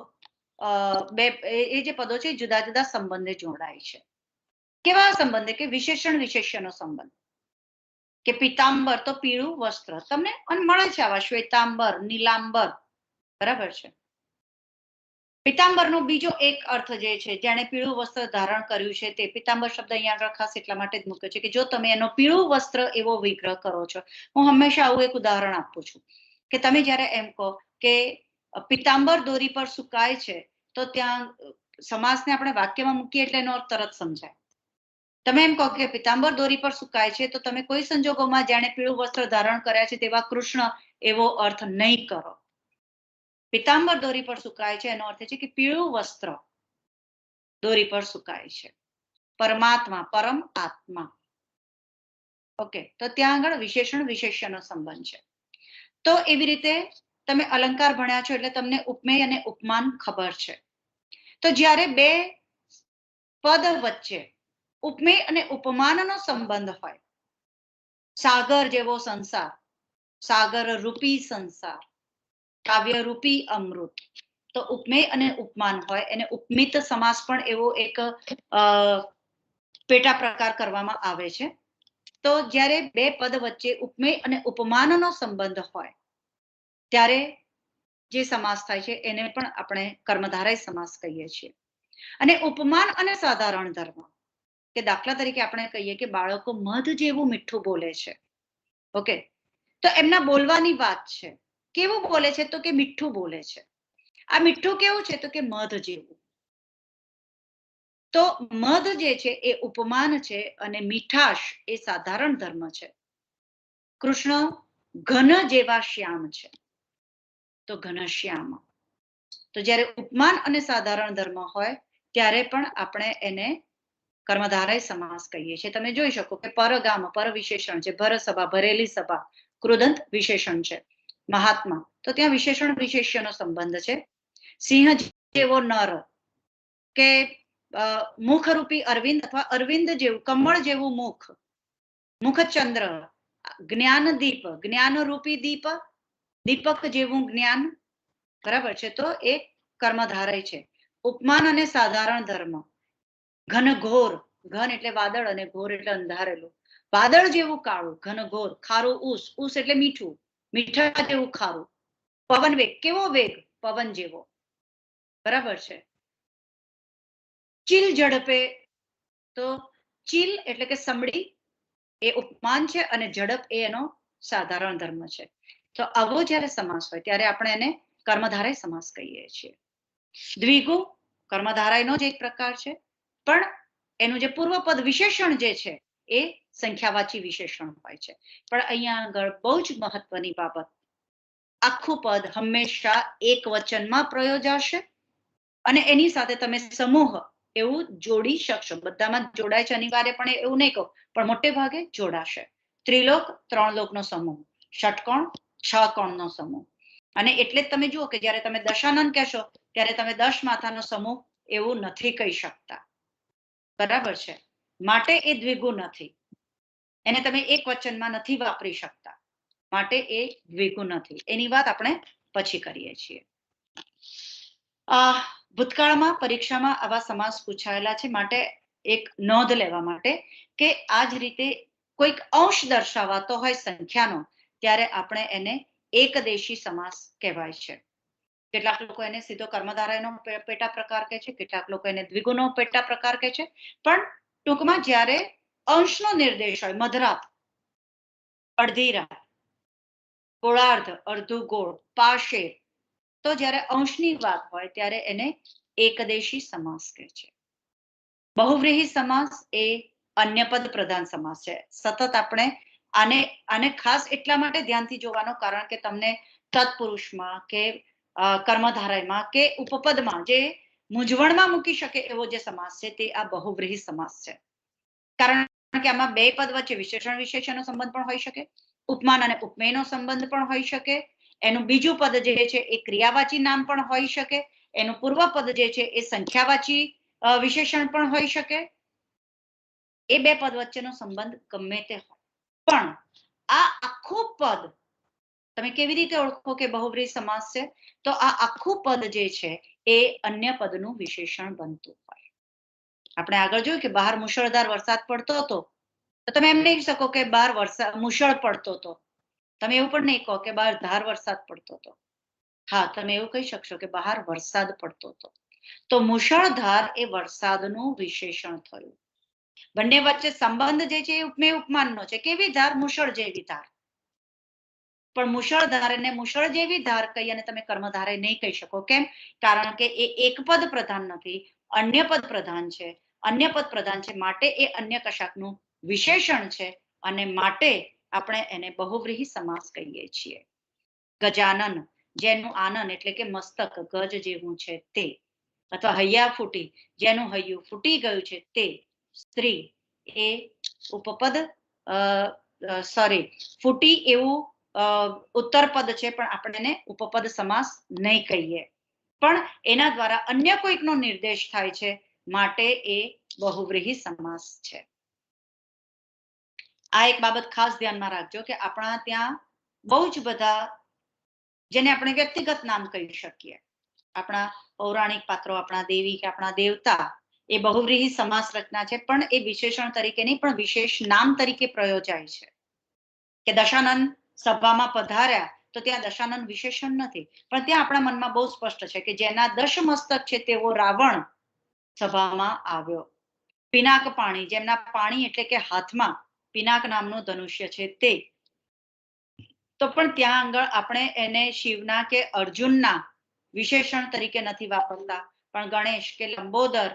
એ જે પદો છે જુદા જુદા સંબંધે જોડાય છે. કેવા સંબંધે કે વિશેષણ વિશેષ્યનો સંબંધ. કે પિતાંબર તો પીળું વસ્ત્ર, તમને મળે છે આવા શ્વેતાંબર, નીલાંબર. બરાબર છે. પિતાંબરનો બીજો એક અર્થ જે છે જેણે પીળું વસ્ત્ર ધારણ કર્યું છે તે પિતાંબર શબ્દ અહીંયા આગળ ખાસ એટલા માટે જ મૂક્યો છે કે જો તમે એનો પીળું વસ્ત્ર એવો વિગ્રહ કરો છો. હું હંમેશા આવું એક ઉદાહરણ આપું છું કે તમે જ્યારે એમ કહો કે પિતાંબર દોરી પર સુકાય છે તો ત્યાં સમાસને આપણે વાક્યમાં મૂકીએ એટલે એનો અર્થ તરત સમજાય. તમે એમ કહો કે પિતાંબર દોરી પર સુકાય છે તો તમે કોઈ સંજોગોમાં જેણે પીળું વસ્ત્ર ધારણ કર્યા છે તેવા કૃષ્ણ એવો અર્થ નહીં કરો. પિતાંબર દોરી પર સુકાય છે એનો અર્થ છે કે પીળું વસ્ત્ર દોરી પર સુકાય છે. પરમાત્મા, પરમ આત્મા. ઓકે, તો ત્યાં આગળ વિશેષણ વિશેષ્યનો સંબંધ છે. તો એવી રીતે તમે અલંકાર ભણ્યા છો એટલે તમને ઉપમેય અને ઉપમાન ખબર છે. તો જ્યારે બે પદ વચ્ચે ઉપમેય અને ઉપમાનનો સંબંધ હોય, સાગર જેવો સંસાર, સાગર રૂપી સંસાર, કાવ્ય રૂપી અમૃત, તો ઉપમેય અને ઉપમાન હોય એને ઉપમિત સમાસ પણ એવો એક પેટા પ્રકાર કરવામાં આવે છે. તો જ્યારે બે પદ વચ્ચે ઉપમેય અને ઉપમાનનો સંબંધ હોય ત્યારે જે સમાસ થાય છે એને પણ આપણે કર્મધારય સમાસ કહીએ છીએ. અને ઉપમાન અને સાધારણ ધર્મ કે દાખલા તરીકે આપણે કહીએ કે બાળકો મધ જેવું મીઠું બોલે છે. ઓકે, તો એમના બોલવાની વાત છે. કેવું બોલે છે તો કે મીઠું બોલે છે. આ મીઠું કેવું છે તો કે મધ જેવું. તો મધ જે છે એ ઉપમાન છે અને મીઠાશ એ સાધારણ ધર્મ છે. કૃષ્ણ ઘન જેવા શ્યામ છે તો ઘનશ્યામ. તો જ્યારે ઉપમાન અને સાધારણ ધર્મ હોય ત્યારે પણ આપણે એને કર્મધારય સમાસ કહીએ છીએ. તમે જોઈ શકો કે પરગામ પર વિશેષણ છે, ભર સભા ભરેલી સભા, કૃદંત વિશેષણ છે, મહાત્મા તો ત્યાં વિશેષણ વિશેષ્યનો સંબંધ છે. સિંહ જેવો નર કે મુખરૂપી અરવિંદ અથવા અરવિંદ જેવું કમળ જેવું મુખ, મુખચંદ્ર, જ્ઞાનદીપ, જ્ઞાનરૂપી દીપ, દીપક જેવું જ્ઞાન. બરાબર છે. તો એ કર્મધારય છે. ઉપમાન અને સાધારણ ધર્મ. ઘનઘોર, ઘન એટલે વાદળ અને ઘોર એટલે અંધારેલું. વાદળ જેવું કાળું, ઘનઘોર, ખારું ઊસ, ઊસ એટલે મીઠું, મીઠા જેવું ખારું. પવન વેગ, કેવો વેગ? પવન જેવો. બરાબર છે. ચીલ ઝડપે, તો ચીલ એટલે કે સમડી એ ઉપમાન છે અને ઝડપ એ એનો સાધારણ ધર્મ છે. તો આવો જ્યારે સમાસ હોય ત્યારે આપણે એને કર્મધારય સમાસ કહીએ છીએ. દ્વિગુ કર્મધારયનો જ એક પ્રકાર છે, પણ એનું જે પૂર્વપદ વિશેષણ જે છે એ સંખ્યાવાચી વિશેષણ હોય છે. પણ અહીંયા આગળ બહુ જ મહત્વની બાબત, આખું પદ હંમેશા એક વચનમાં પ્રયોજાશે અને એની સાથે તમે સમૂહ એવું જોડી શકશો. બધામાં જોડાય છે અનિવાર્યપણે એવું નહીં કહું, પણ મોટે ભાગે જોડાશે. ત્રિલોક 3 લોકનો સમૂહ, ષટકોણ 6 કોણનો સમૂહ. અને એટલે જ તમે જુઓ કે જ્યારે તમે દશાનન કહેશો ત્યારે તમે 10 માથાનો સમૂહ એવું નથી કહી શકતા. બરાબર છે. માટે એ દ્વિગુ નથી. એને તમે એક વચનમાં નથી વાપરી શકતા. માટે એ દ્વિગુ નથી. એની વાત આપણે પછી કરીએ છીએ. ભૂતકાળમાં પરીક્ષામાં આવા સમાસ પૂછાયેલા છે, માટે એક નોંધ લેવા માટે કે આ જ રીતે કોઈક અંશ દર્શાવાતો હોય સંખ્યાનો, ત્યારે આપણે એને એકદેશી સમાસ કહેવાય છે. કેટલાક લોકો એને સીધો કર્મધારયનો પેટા પ્રકાર કહે છે, કેટલાક લોકો એને દ્વિગુનો પેટા પ્રકાર કહે છે. પણ ટૂંકમાં જ્યારે અંશનો નિર્દેશ હોય, મધરાત, અડધી રાત, ગોળાર્ધ, અડધું ગોળ, પાશેર, તો જ્યારે અંશની વાત હોય ત્યારે એને એકદેશી સમાસ કહે છે. બહુવ્રીહી સમાસ એ અન્ય પદ પ્રધાન સમાસ છે. સતત આપણે આને ખાસ એટલા માટે ધ્યાનથી જોવાનો, કારણ કે તમને તત્પુરુષમાં કે કર્મધારયમાં કે ઉપપદમાં જે મૂંઝવણમાં મૂકી શકે એવો જે સમાસ છે તે આ બહુવ્રીહી સમાસ છે. કારણ કે આમાં બે પદ વચ્ચે વિશેષણ વિશેષણનો સંબંધ પણ હોઈ શકે, ઉપમાન અને ઉપમેયનો સંબંધ પણ હોઈ શકે, એનું બીજું પદ જે છે એ ક્રિયાવાચી નામ પણ હોઈ શકે, એનું પૂર્વ પદ જે છે એ સંખ્યાવાચી વિશેષણ પણ હોઈ શકે. એ બે પદ વચ્ચેનો સંબંધ ગમે તે હોય, પણ આ આખું પદ તમે કેવી રીતે ઓળખો કે બહુવ્રીહી સમાસ છે? તો આ આખું પદ જે છે એ અન્ય પદનું વિશેષણ બનતું હોય. આપણે આગળ જોયું કે બહાર મુશળધાર વરસાદ પડતો હતો, તો તમે એમ નહીં શકો કે બહાર મુશળ પડતો હતો. તમે એવું પણ નહીં કહો કે બહાર ધાર વરસાદ પડતો હતો. હા, તમે એવું કહી શકશો કે બહાર વરસાદ પડતો હતો. તો મુશળધાર એ વરસાદનું વિશેષણ થયું. બંને વચ્ચે સંબંધ જે છે એ ઉપમેય ઉપમાનનો છે. કેવી ધાર? મુશળ જેવી ધાર. પણ મુશળધારને મુશળ જેવી ધાર કહી અને તમે કર્મધારય નહીં કહી શકો. કેમ? કારણ કે એ એક પદ પ્રધાન નથી, અન્ય પદ પ્રધાન છે. અન્ય પદ પ્રધાન છે માટે એ અન્ય કશાકનું વિશેષણ છે, અને માટે આપણે એને બહુવ્રીહી સમાસ કહીએ છીએ. ગજાનન, જેનું આનન એટલે કે મસ્તક ગજ જેવું છે તે, અથવા હૈયા ફૂટી, જેનું હૈયું ફૂટી ગયું છે તે. સ્ત્રી એ ઉપપદ સોરી ફૂટી એવું ઉત્તર પદ છે, પણ આપણે એને ઉપપદ સમાસ નહીં કહીએ. પણ એના દ્વારા અન્ય કોઈકનો નિર્દેશ થાય છે, માટે એ બહુવ્રીહી સમાસ છે. આ એક બાબત ખાસ ધ્યાનમાં રાખજો કે આપણા ત્યાં બહુ જ બધા, જેને આપણે વ્યક્તિગત નામ કહી શકીએ, આપણા પૌરાણિક પાત્રો, આપણા દેવી કે આપણા દેવતા, એ બહુવ્રીહી સમાસ રચના છે, પણ એ વિશેષણ તરીકે નહીં, પણ વિશેષ નામ તરીકે પ્રયોજાય છે. કે દશાનન સભામાં પધાર્યા, તો ત્યાં દશાનન વિશેષણ નથી, પણ ત્યાં આપણા મનમાં બહુ સ્પષ્ટ છે કે જેના 10 મસ્તક છે તેવો રાવણ સભામાં આવ્યો. પિનાક પાણી, જેમના પાણી એટલે કે હાથમાં પિનાક નામનું ધનુષ્ય છે તે. તો પણ ત્યાં આગળ આપણે એને શિવના કે અર્જુનના વિશેષણ તરીકે નથી વાપરતા, પણ ગણેશ કે લંબોદર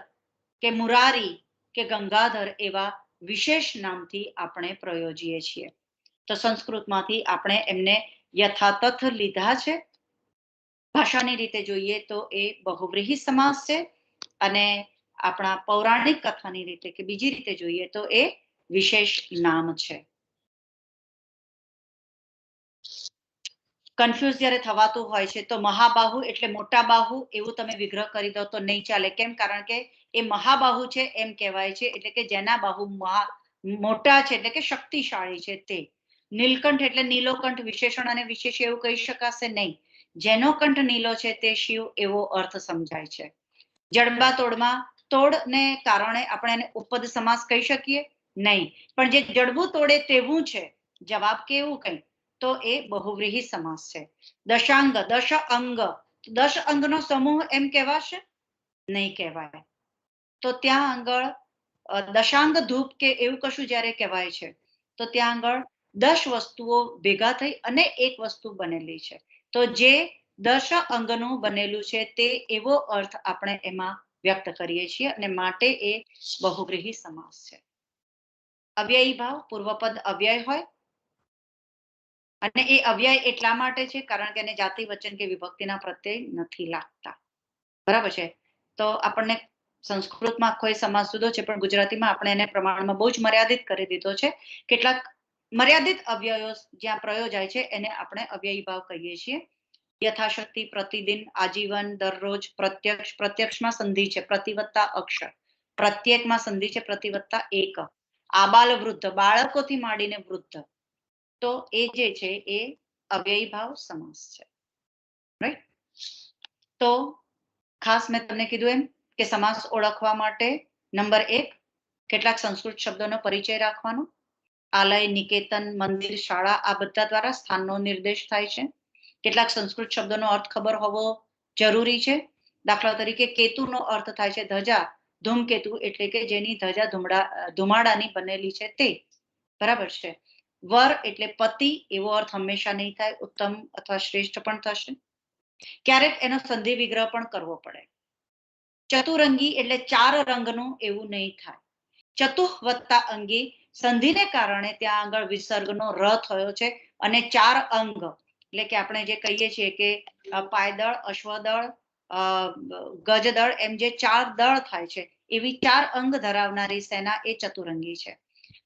કે મુરારી કે ગંગાધર એવા વિશેષ નામથી આપણે પ્રયોજીએ છીએ. તો સંસ્કૃતમાંથી આપણે એમને યથાતથ લીધા છે. ભાષાની રીતે જોઈએ તો એ બહુવ્રીહી સમાસ છે, અને આપણા પૌરાણિક કથાની રીતે કે બીજી રીતે જોઈએ તો એ વિશેષ નામ છે. કન્ફ્યુઝ જ્યારે થવાતું હોય છે તો મહાબાહુ એટલે મોટા બાહુ એવું તમે વિગ્રહ કરી દો તો નહીં ચાલે. કેમ? કારણ કે એ મહાબાહુ છે એમ કહેવાય છે, એટલે કે જેના બાહુ મોટા છે, એટલે કે શક્તિશાળી છે તે. નીલકંઠ એટલે નીલોકંઠ વિશેષણ અને વિશેષ એવું કહી શકાશે નહીં. જેનો કંઠ નીલો છે તે શિવ એવો અર્થ સમજાય છે. જડબા તોડમાં તોડને કારણે આપણે એને ઉપપદ સમાસ કહી શકીએ નહીં, પણ જે જડબું તોડે તેવું છે, જવાબ કેવું કંઈ, તો એ બહુવ્રીહી સમાસ છે. દશાંગ, 10 અંગ, 10 અંગનો સમૂહ એમ કહેવાશે? નહીં કહેવાય. તો ત્યાં આગળ દશાંગ ધૂપ કે એવું કશું જ્યારે કહેવાય છે, તો ત્યાં આગળ 10 વસ્તુઓ ભેગા થઈ અને એક વસ્તુ બનેલી છે. તો જે 10 અંગનું બનેલું છે તે એવો અર્થ આપણે એમાં વ્યક્ત કરીએ છીએ, અને માટે એ બહુવ્રીહી સમાસ છે. અવ્યયી ભાવ, પૂર્વપદ અવ્યય હોય, અને એ અવ્યય એટલા માટે છે કારણ કે એને જાતિ, વચન કે વિભક્તિના પ્રત્યય નથી લાગતા. બરાબર છે? તો આપણને સંસ્કૃતમાં આખો એ સમાસ જુદો છે, પણ ગુજરાતીમાં આપણે એને પ્રમાણમાં બહુ જ મર્યાદિત કરી દીધો છે. કેટલાક મર્યાદિત અવ્યયો જ્યાં પ્રયોજાય છે એને આપણે અવ્યયી ભાવ કહીએ છીએ. યથાશક્તિ, પ્રતિદિન, આજીવન, દરરોજ, પ્રત્યક્ષ. પ્રત્યક્ષમાં સંધિ છે, પ્રતિવત્તા અક્ષર. પ્રત્યેકમાં સંધિ છે, પ્રતિવત્તા એક. આબાલ વૃદ્ધ, બાળકોથી માંડીને વૃદ્ધ. તો એ જે છે એ અવ્યયી ભાવ સમાસ છે. રાઈટ? તો ખાસ મેં તમને કીધું એમ કે સમાસ ઓળખવા માટે નંબર 1 કેટલાક સંસ્કૃત શબ્દોનો પરિચય રાખવાનો. આલય, નિકેતન, મંદિર, શાળા આ બધા દ્વારા સ્થાનનો નિર્દેશ થાય છે. કેટલાક સંસ્કૃત શબ્દોનો અર્થ ખબર હોવો જરૂરી છે. દાખલા તરીકે કેતુનો અર્થ થાય છે ધજા. ધૂમકેતુ એટલે કે જેની ધજા ધુમાડાની બનેલી છે તે. બરાબર છે. વર એટલે પતિ એવો અર્થ હંમેશા નહીં થાય, ઉત્તમ અથવા શ્રેષ્ઠ પણ થશે. ક્યારેક એનો સંધિ વિગ્રહ પણ કરવો પડે. ચતુરંગી એટલે 4 રંગનું એવું નહીં થાય. ચતુઃ વત્તા અંગી સંધિને કારણે ત્યાં આગળ વિસર્ગનો ર થયો છે અને 4 અંગ એટલે કે આપણે જે કહીએ છીએ કે પાયદળ, અશ્વદળ, ગજદળ એમ જે 4 દળ થાય છે એવી 4 અંગ ધરાવનારી સેના એ ચતુરંગી છે.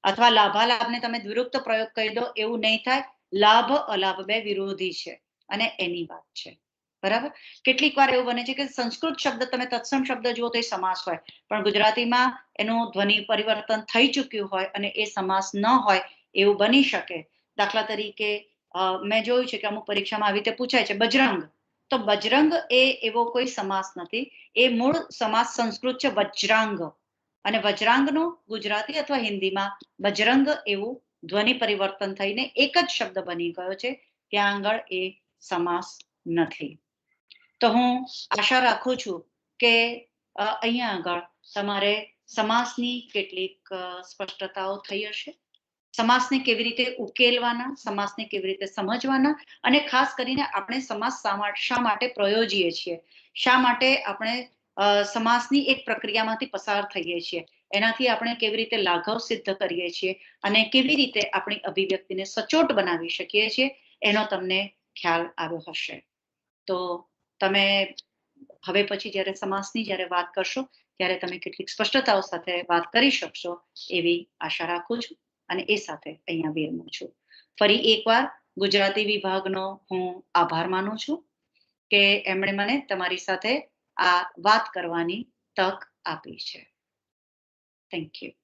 અથવા લાભાલાભને તમે દ્વિરૂપત પ્રયોગ કહી દો એવું નહીં થાય. લાભ અલાભ બે વિરોધી છે અને એની વાત છે. બરાબર? કેટલીક વાર એવું બને છે કે સંસ્કૃત શબ્દ તમે તત્સમ શબ્દ જુઓ તો એ સમાસ હોય, પણ ગુજરાતીમાં એનું ધ્વનિ પરિવર્તન થઈ ચૂક્યું હોય અને એ સમાસ ન હોય એવું બની શકે. દાખલા તરીકે મેં જોયું છે કે અમુક પરીક્ષામાં આવી રીતે પૂછાય છે બજરંગ. તો બજરંગ એ એવો કોઈ સમાસ નથી. એ મૂળ સમાસ સંસ્કૃત છે વજ્રાંગ. અને વજ્રાંગનો ગુજરાતી અથવા હિન્દીમાં બજરંગ એવું ધ્વનિ પરિવર્તન થઈને એક જ શબ્દ બની ગયો છે. ત્યાં આગળ એ સમાસ નથી. તો હું આશા રાખું છું કે અહીંયા આગળ તમારે સમાસની કેટલીક સ્પષ્ટતાઓ થઈ હશે. સમાસને કેવી રીતે ઉકેલવાના, સમાસને કેવી રીતે સમજવાના અને ખાસ કરીને આપણે સમાસ શા માટે પ્રયોજીએ છીએ, શા માટે આપણે સમાસની એક પ્રક્રિયામાંથી પસાર થઈએ છીએ, એનાથી આપણે કેવી રીતે લાઘવ સિદ્ધ કરીએ છીએ અને કેવી રીતે આપણી અભિવ્યક્તિને સચોટ બનાવી શકીએ છીએ એનો તમને ખ્યાલ આવ્યો હશે. તો તમે હવે પછી જ્યારે સમાસની જ્યારે વાત કરશો ત્યારે તમે કેટલીક સ્પષ્ટતાઓ સાથે વાત કરી શકશો એવી આશા રાખું છું અને એ સાથે અહીંયા વિરમું છું. ફરી એકવાર ગુજરાતી વિભાગનો હું આભાર માનું છું કે એમણે મને તમારી સાથે આ વાત કરવાની તક આપી છે. Thank you.